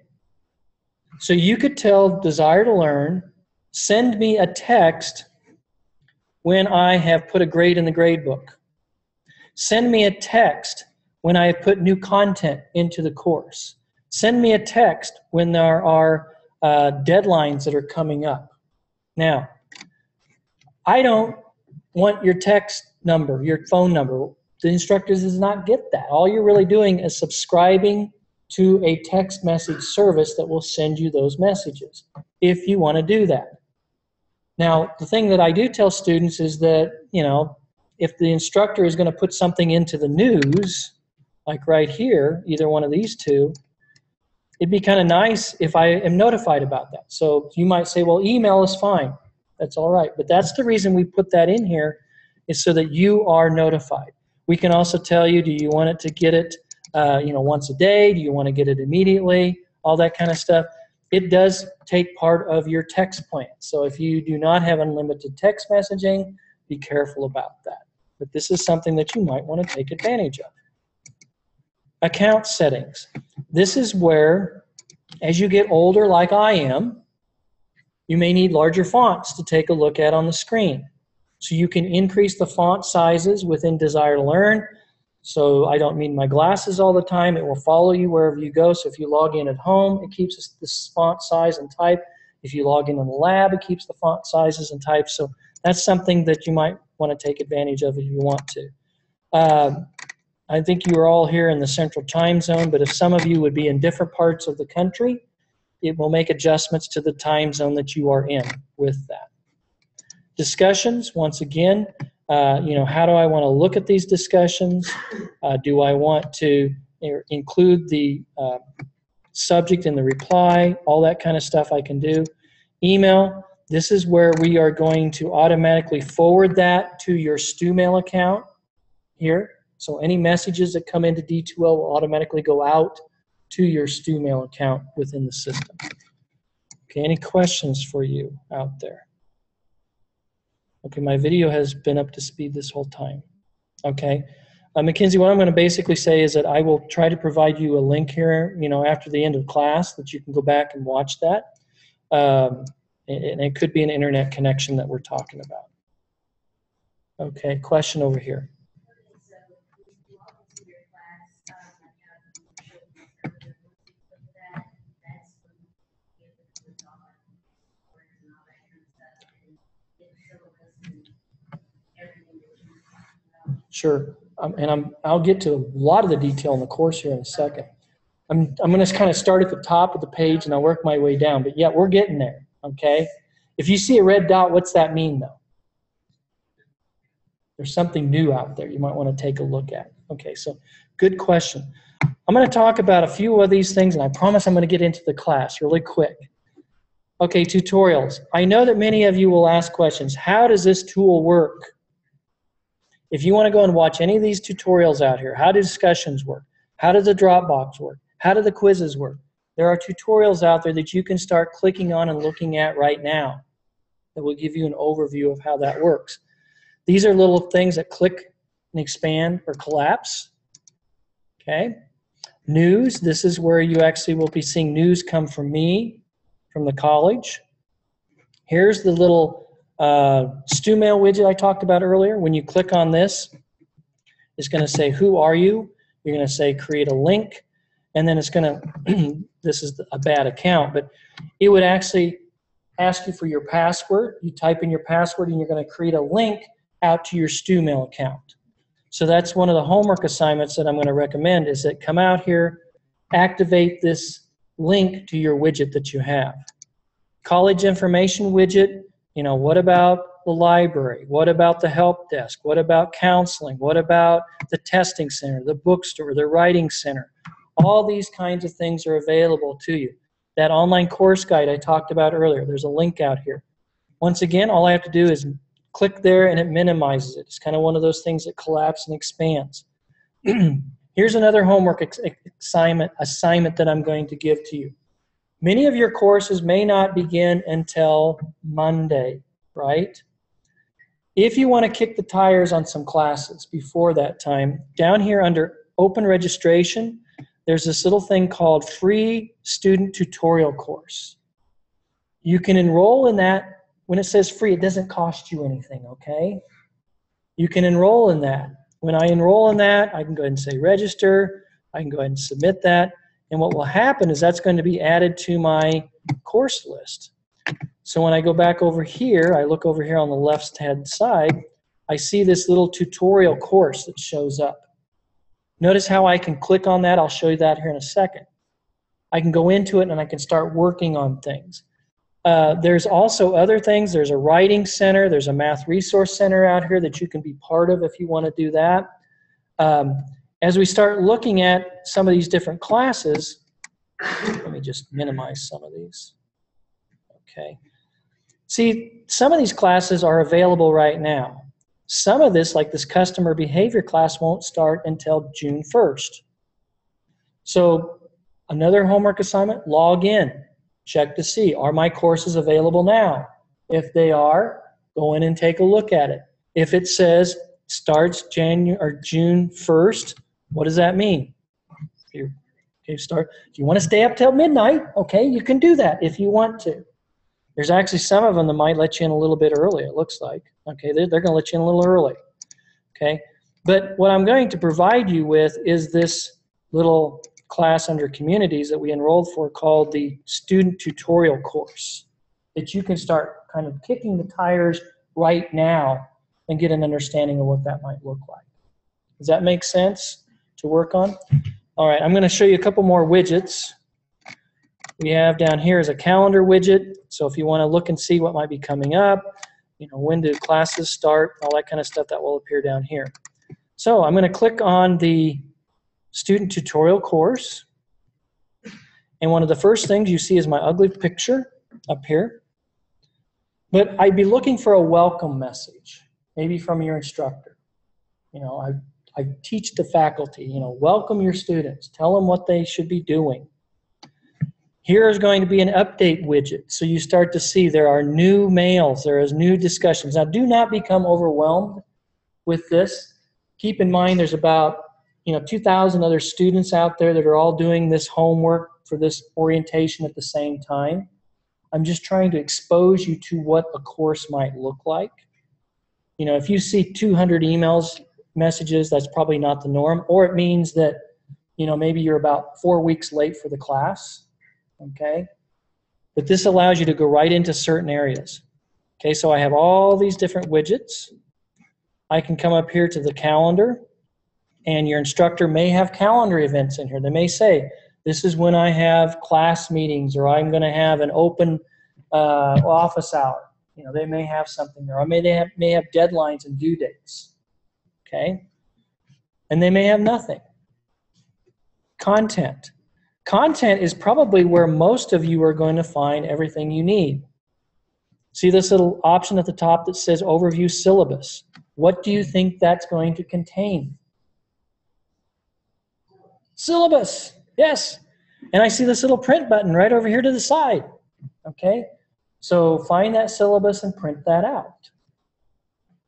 So you could tell Desire to Learn, send me a text when I have put a grade in the grade book. Send me a text when I have put new content into the course. Send me a text when there are deadlines that are coming up. Now, I don't want your text number, your phone number. The instructor does not get that. All you're really doing is subscribing to a text message service that will send you those messages if you want to do that. Now, the thing that I do tell students is that, if the instructor is going to put something into the news, like right here, either one of these two, it'd be kind of nice if I am notified about that. So you might say, well, email is fine. That's all right. But that's the reason we put that in here, is so that you are notified. We can also tell you, do you want it to get it once a day? Do you want to get it immediately? All that kind of stuff. It does take part of your text plan. So if you do not have unlimited text messaging, be careful about that. But this is something that you might want to take advantage of. Account settings. This is where, as you get older like I am, you may need larger fonts to take a look at on the screen. So you can increase the font sizes within Desire to Learn. So I don't need my glasses all the time. It will follow you wherever you go. So if you log in at home, it keeps this font size and type. If you log in the lab, it keeps the font sizes and types. So that's something that you might want to take advantage of if you want to. I think you are all here in the Central Time Zone, but if some of you would be in different parts of the country, it will make adjustments to the time zone that you are in with that. Discussions, once again, how do I want to look at these discussions? Do I want to include the subject in the reply? All that kind of stuff I can do. Email, this is where we are going to automatically forward that to your StuMail account here. So any messages that come into D2L will automatically go out to your StuMail account within the system. Okay, any questions for you out there? Okay, my video has been up to speed this whole time. Okay, Mackenzie, what I'm going to basically say is that I will try to provide you a link here, after the end of class that you can go back and watch that. And it could be an internet connection that we're talking about. Okay, question over here. Sure. I'll get to a lot of the detail in the course here in a second. I'm going to kind of start at the top of the page and I'll work my way down. But yeah, we're getting there, okay? If you see a red dot, what's that mean, though? There's something new out there you might want to take a look at. Okay, so good question. I'm going to talk about a few of these things, and I promise I'm going to get into the class really quick. Okay, tutorials. I know that many of you will ask questions. How does this tool work? If you want to go and watch any of these tutorials out here, how do discussions work? How does the Dropbox work? How do the quizzes work? There are tutorials out there that you can start clicking on and looking at right now that will give you an overview of how that works. These are little things that click and expand or collapse. Okay. News, this is where you actually will be seeing news come from me, from the college. Here's the little StuMail widget I talked about earlier. When you click on this, it's going to say, who are you? You're going to say, create a link. And then it's going to, this is a bad account, but it would actually ask you for your password. You type in your password and you're going to create a link out to your StuMail account. So that's one of the homework assignments that I'm going to recommend is that come out here, activate this link to your widget that you have. College information widget, you know, what about the library? What about the help desk? What about counseling? What about the testing center, the bookstore, the writing center? All these kinds of things are available to you. That online course guide I talked about earlier, there's a link out here. Once again, all I have to do is click there and it minimizes it. It's kind of one of those things that collapse and expands. Here's another homework assignment that I'm going to give to you. Many of your courses may not begin until Monday, right? If you want to kick the tires on some classes before that time, down here under open registration, there's this little thing called free student tutorial course. You can enroll in that. When it says free, it doesn't cost you anything, okay? You can enroll in that. When I enroll in that, I can go ahead and say register. I can go ahead and submit that. And what will happen is that's going to be added to my course list. So when I go back over here, I look over here on the left-hand side, I see this little tutorial course that shows up. Notice how I can click on that. I'll show you that here in a second. I can go into it and I can start working on things. There's also other things. There's a writing center. There's a math resource center out here that you can be part of if you want to do that. As we start looking at some of these different classes, let me just minimize some of these. Okay. See, some of these classes are available right now. Some of this, like this customer behavior class, won't start until June 1st. So another homework assignment, log in. Check to see, are my courses available now? If they are, go in and take a look at it. If it says starts June 1st, what does that mean? If you want to stay up till midnight, okay, you can do that if you want to. There's actually some of them that might let you in a little bit early, it looks like. Okay, they're going to let you in a little early. Okay, but what I'm going to provide you with is this little class under communities that we enrolled for called the student tutorial course that you can start kind of kicking the tires right now and get an understanding of what that might look like. Does that make sense to work on? All right, I'm going to show you a couple more widgets. We have down here is a calendar widget. So if you want to look and see what might be coming up, you know, when do classes start, all that kind of stuff, that will appear down here. So I'm going to click on the student tutorial course. And one of the first things you see is my ugly picture up here. But I'd be looking for a welcome message, maybe from your instructor. You know, I teach the faculty, you know, welcome your students. Tell them what they should be doing. Here is going to be an update widget. So you start to see there are new mails, there is new discussions. Now do not become overwhelmed with this. Keep in mind there's about 2,000 other students out there that are all doing this homework for this orientation at the same time. I'm just trying to expose you to what a course might look like. You know, if you see 200 messages, that's probably not the norm, or it means that, maybe you're about 4 weeks late for the class, okay? But this allows you to go right into certain areas. Okay, so I have all these different widgets. I can come up here to the calendar, and your instructor may have calendar events in here. They may say, this is when I have class meetings, or I'm going to have an open office hour. You know, they may have something there. Or may have deadlines and due dates. Okay? And they may have nothing. Content. Content is probably where most of you are going to find everything you need. See this little option at the top that says Overview Syllabus. What do you think that's going to contain? Syllabus. Yes. And I see this little print button right over here to the side. Okay? So find that syllabus and print that out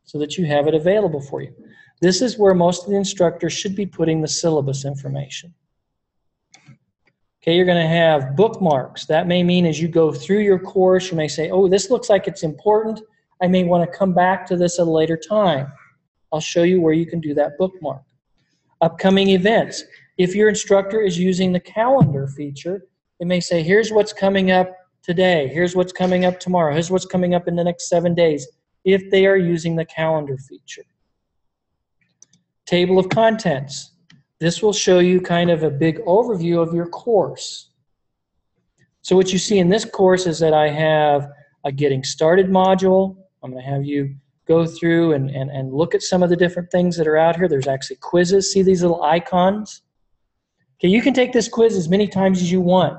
so that you have it available for you. This is where most of the instructors should be putting the syllabus information. Okay, you're going to have bookmarks. That may mean as you go through your course, you may say, oh, this looks like it's important. I may want to come back to this at a later time. I'll show you where you can do that bookmark. Upcoming events. If your instructor is using the calendar feature, it may say, here's what's coming up today. Here's what's coming up tomorrow. Here's what's coming up in the next 7 days, if they are using the calendar feature. Table of contents. This will show you kind of a big overview of your course. So what you see in this course is that I have a Getting Started module. I'm going to have you go through and look at some of the different things that are out here. There's actually quizzes. See these little icons? Okay, you can take this quiz as many times as you want.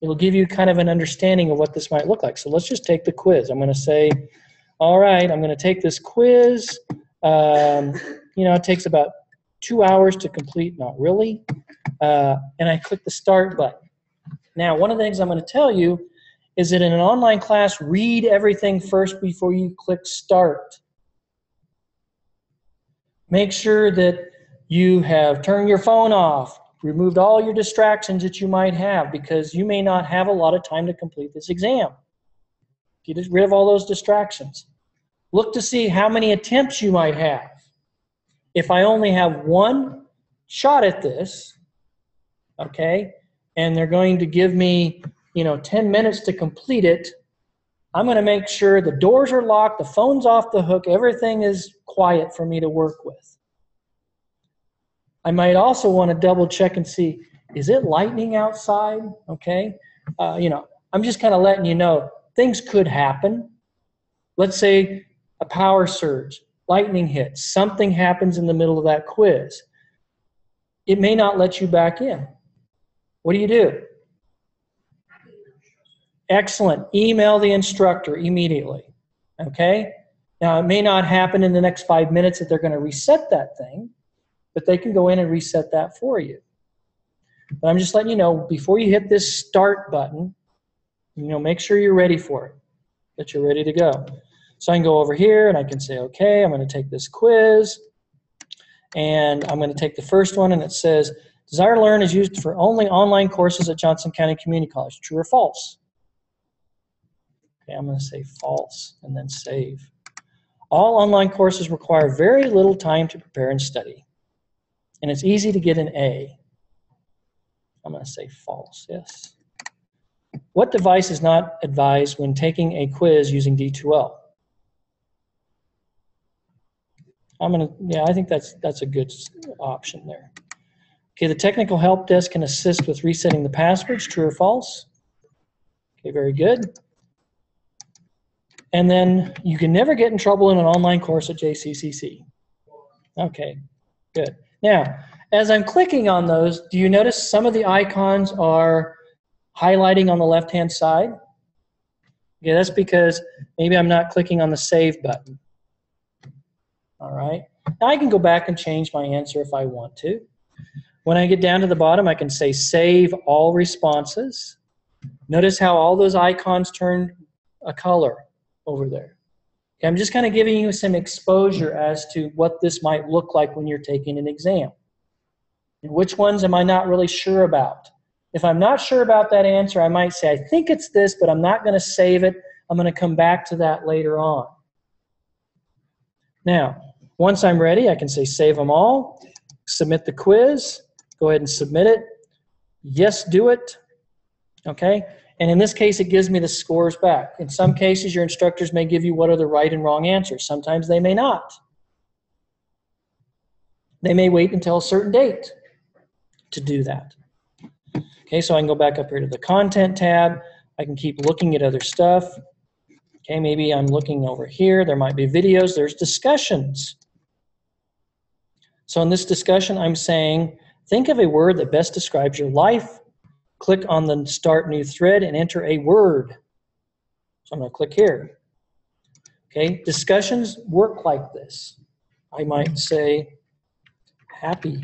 It'll give you kind of an understanding of what this might look like. So let's just take the quiz. I'm going to say, all right, I'm going to take this quiz. You know, it takes about 2 hours to complete, not really. And I click the Start button. Now, one of the things I'm going to tell you is that in an online class, read everything first before you click Start. Make sure that you have turned your phone off, removed all your distractions that you might have, because you may not have a lot of time to complete this exam. Get rid of all those distractions. Look to see how many attempts you might have. If I only have one shot at this, okay, and they're going to give me, 10 minutes to complete it, I'm going to make sure the doors are locked, the phone's off the hook, everything is quiet for me to work with. I might also want to double check and see, is it lightning outside? Okay, I'm just kind of letting you know, things could happen. Let's say a power surge, lightning hits, something happens in the middle of that quiz. It may not let you back in. What do? Excellent. Email the instructor immediately. Okay? Now, it may not happen in the next 5 minutes that they're going to reset that thing, but they can go in and reset that for you. But I'm just letting you know, before you hit this Start button, make sure you're ready for it, that you're ready to go. So I can go over here and I can say, okay, I'm going to take this quiz, and I'm going to take the first one, and it says, Desire to Learn is used for only online courses at Johnson County Community College. True or false? Okay, I'm going to say false and then save. All online courses require very little time to prepare and study, and it's easy to get an A. I'm going to say false, yes. What device is not advised when taking a quiz using D2L? I think that's a good option there. Okay, the technical help desk can assist with resetting the passwords. True or false? Okay, very good. And then you can never get in trouble in an online course at JCCC. Okay, good. Now, as I'm clicking on those, do you notice some of the icons are highlighting on the left-hand side? Okay, that's because maybe I'm not clicking on the Save button. All right. Now I can go back and change my answer if I want to. When I get down to the bottom, I can say Save All Responses. Notice how all those icons turn a color over there. Okay, I'm just kind of giving you some exposure as to what this might look like when you're taking an exam. And which ones am I not really sure about? If I'm not sure about that answer, I might say, I think it's this, but I'm not going to save it. I'm going to come back to that later on. Now, once I'm ready, I can say Save them all, submit the quiz, go ahead and submit it. Yes, do it. Okay? And in this case, it gives me the scores back. In some cases, your instructors may give you what are the right and wrong answers. Sometimes they may not. They may wait until a certain date to do that. Okay, so I can go back up here to the content tab. I can keep looking at other stuff. Okay, maybe I'm looking over here. There might be videos. There's discussions. So in this discussion, I'm saying, think of a word that best describes your life. Click on the Start New Thread and enter a word. So I'm going to click here. Okay, discussions work like this. I might say happy.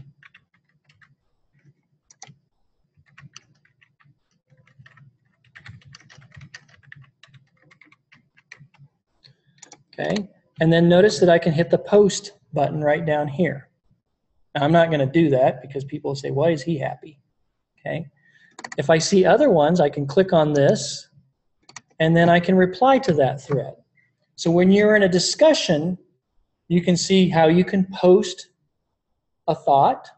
Okay, and then notice that I can hit the post button right down here. Now, I'm not going to do that because people say, why is he happy? Okay. If I see other ones, I can click on this, and then I can reply to that thread. So when you're in a discussion, you can see how you can post a thought,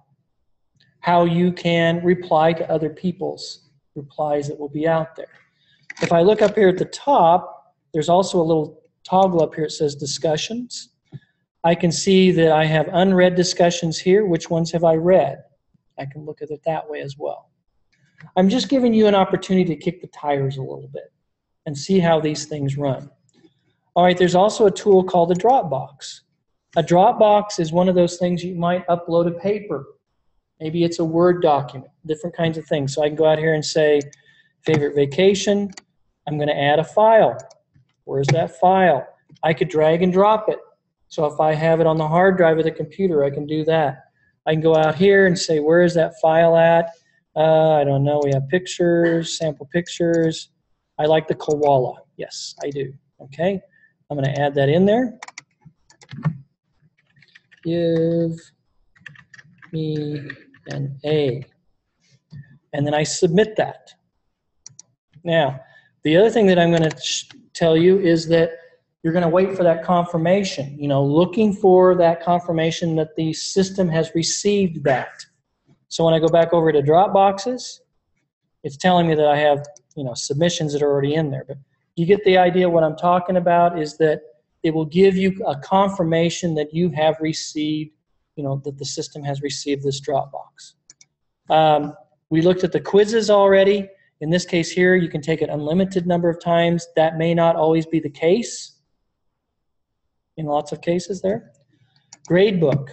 how you can reply to other people's replies that will be out there. If I look up here at the top, there's also a little toggle up here. It says discussions. I can see that I have unread discussions here. Which ones have I read? I can look at it that way as well. I'm just giving you an opportunity to kick the tires a little bit and see how these things run. All right, there's also a tool called a Dropbox. A Dropbox is one of those things you might upload a paper. Maybe it's a Word document, different kinds of things. So I can go out here and say, favorite vacation. I'm going to add a file. Where's that file? I could drag and drop it. So if I have it on the hard drive of the computer, I can do that. I can go out here and say, where is that file at? I don't know. We have pictures, sample pictures. I like the koala. Yes, I do. Okay. I'm going to add that in there. Give me an A. And then I submit that. Now, the other thing that I'm going to tell you is that you're going to wait for that confirmation, looking for that confirmation that the system has received that. So when I go back over to Dropboxes, it's telling me that I have, submissions that are already in there. But you get the idea. What I'm talking about is that it will give you a confirmation that you have received, that the system has received this Dropbox. We looked at the quizzes already. In this case here, you can take it unlimited number of times. That may not always be the case in lots of cases there. Gradebook.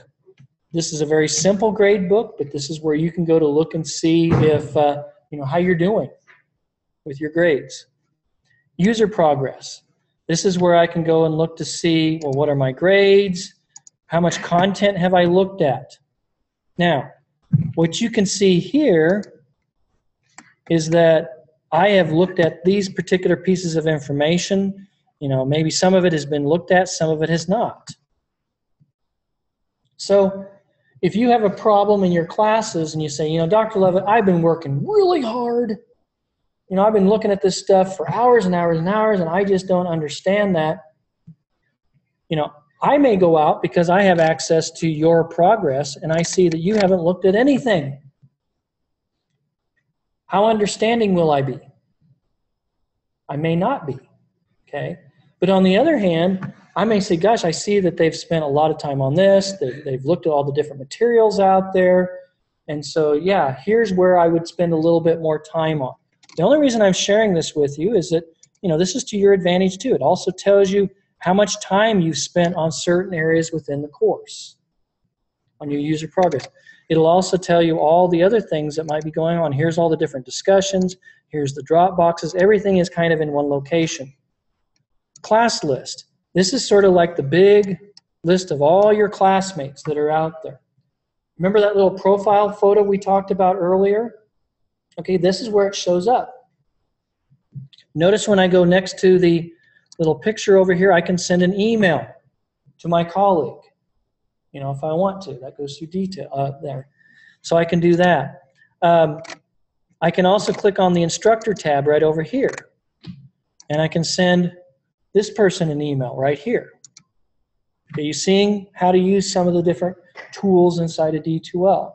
This is a very simple grade book, but this is where you can go to look and see if, how you're doing with your grades. User progress. This is where I can go and look to see, well, what are my grades? How much content have I looked at? Now, what you can see here is that I have looked at these particular pieces of information. Maybe some of it has been looked at, some of it has not. So if you have a problem in your classes and you say, Dr. Levitt, I've been working really hard. I've been looking at this stuff for hours and hours and hours, and I just don't understand that. I may go out because I have access to your progress, and I see that you haven't looked at anything. How understanding will I be? I may not be, okay? But on the other hand, I may say, gosh, I see that they've spent a lot of time on this. They've looked at all the different materials out there. And so, yeah, here's where I would spend a little bit more time on. The only reason I'm sharing this with you is that, this is to your advantage too. It also tells you how much time you've spent on certain areas within the course, on your user progress. It'll also tell you all the other things that might be going on. Here's all the different discussions. Here's the drop boxes. Everything is kind of in one location. Class list. This is sort of like the big list of all your classmates that are out there. Remember that little profile photo we talked about earlier? Okay, this is where it shows up. Notice when I go next to the little picture over here, I can send an email to my colleague, if I want to. That goes through detail there. So I can do that. I can also click on the instructor tab right over here, and I can send this person an email right here. Are you seeing how to use some of the different tools inside of D2L?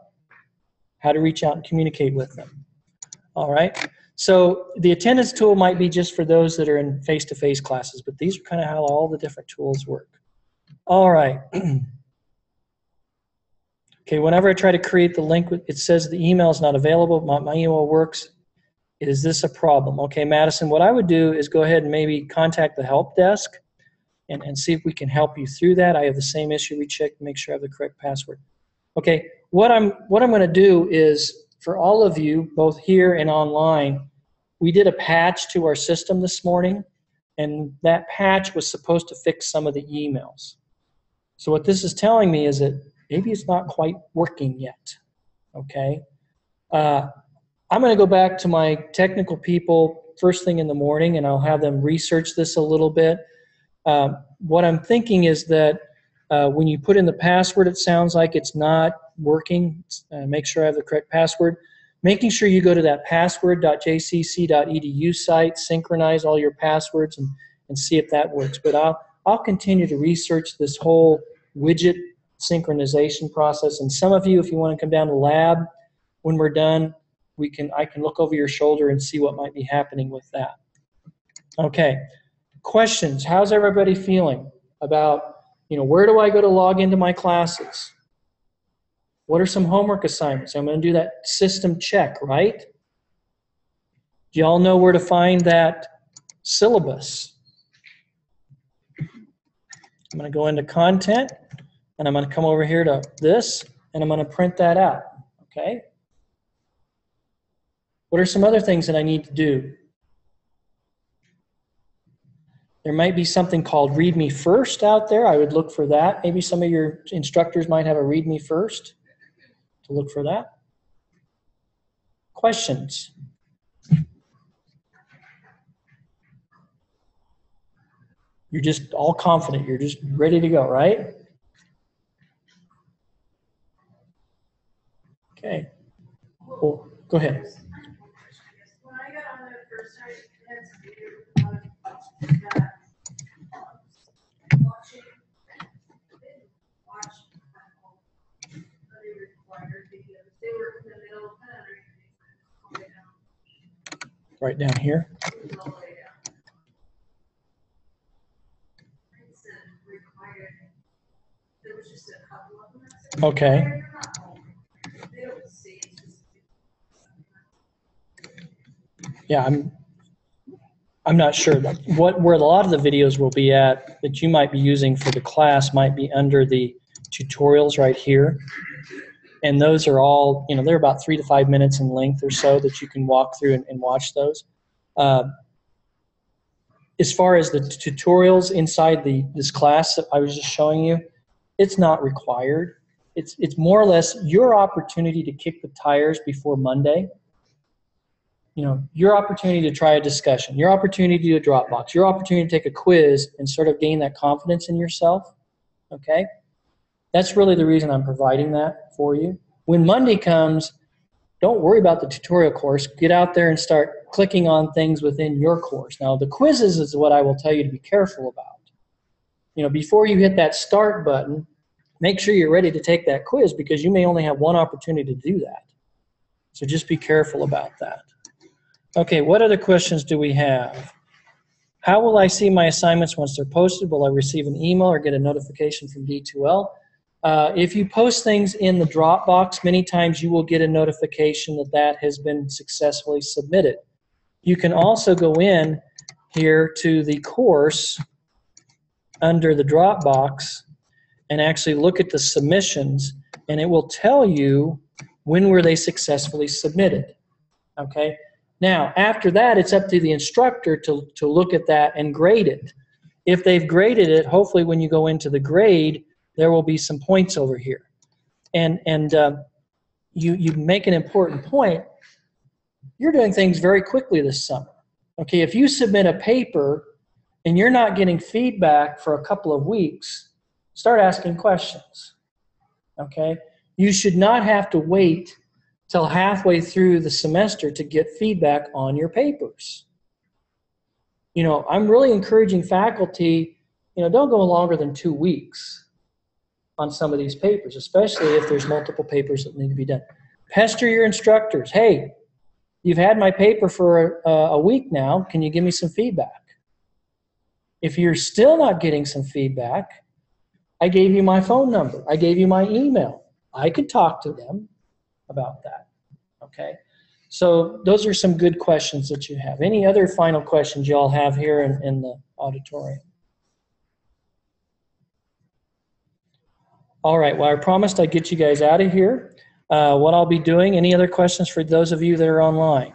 How to reach out and communicate with them. All right. So the attendance tool might be just for those that are in face-to-face classes, but these are kind of how all the different tools work. All right. Okay, whenever I try to create the link, it says the email is not available. My email works. Is this a problem? Okay, Madison, what I would do is go ahead and maybe contact the help desk and see if we can help you through that. I have the same issue. We check to make sure I have the correct password. Okay, what I'm going to do is, for all of you, both here and online, we did a patch to our system this morning, and that patch was supposed to fix some of the emails. So what this is telling me is that maybe it's not quite working yet, okay? I'm going to go back to my technical people first thing in the morning, and I'll have them research this a little bit. What I'm thinking is that when you put in the password, it sounds like it's not working. Make sure I have the correct password. Making sure you go to that password.jcc.edu site, synchronize all your passwords, and see if that works. But I'll continue to research this whole widget synchronization process. And some of you, if you want to come down to the lab when we're done, I can look over your shoulder and see what might be happening with that. Okay, questions. How's everybody feeling about, where do I go to log into my classes? What are some homework assignments? I'm going to do that system check, right? Do y'all know where to find that syllabus? I'm going to go into content, and I'm going to come over here to this, and I'm going to print that out, okay? What are some other things that I need to do? There might be something called Read Me First out there. I would look for that. Maybe some of your instructors might have a Read Me First. To look for that. Questions? You're just all confident. You're just ready to go, right? Okay. Well, go ahead. When I got on the first time, I had to do that watching other required videos. They were in the middle, kind of all the way down. Right down here. It was all the way down. It's required. There was just a couple of them. That said Okay. required. They're not all required. They don't say it's just. Yeah, I'm not sure. Where a lot of the videos will be at that you might be using for the class might be under the tutorials right here. And those are all, they're about 3 to 5 minutes in length or so that you can walk through and watch those. As far as the tutorials inside this class that I was just showing you, it's not required. It's more or less your opportunity to kick the tires before Monday. Your opportunity to try a discussion, your opportunity to do a Dropbox, your opportunity to take a quiz and sort of gain that confidence in yourself, okay? That's really the reason I'm providing that for you. When Monday comes, don't worry about the tutorial course. Get out there and start clicking on things within your course. Now, the quizzes is what I will tell you to be careful about. Before you hit that start button, make sure you're ready to take that quiz because you may only have one opportunity to do that. So just be careful about that. Okay, what other questions do we have? How will I see my assignments once they're posted? Will I receive an email or get a notification from D2L? If you post things in the Dropbox, many times you will get a notification that has been successfully submitted. You can also go in here to the course under the Dropbox and actually look at the submissions, and it will tell you when were they successfully submitted, okay? Now, after that, it's up to the instructor to look at that and grade it. If they've graded it, hopefully when you go into the grade, there will be some points over here. And you make an important point. You're doing things very quickly this summer. Okay, if you submit a paper and you're not getting feedback for a couple of weeks, start asking questions. Okay, you should not have to wait till halfway through the semester to get feedback on your papers. I'm really encouraging faculty, don't go longer than 2 weeks on some of these papers, especially if there's multiple papers that need to be done. Pester your instructors. Hey, You've had my paper for a week now. Can you give me some feedback? If you're still not getting some feedback, I gave you my phone number. I gave you my email. I could talk to them about that, okay? So those are some good questions that you have. Any other final questions you all have here in the auditorium? All right, well, I promised I'd get you guys out of here. What I'll be doing, any other questions for those of you that are online?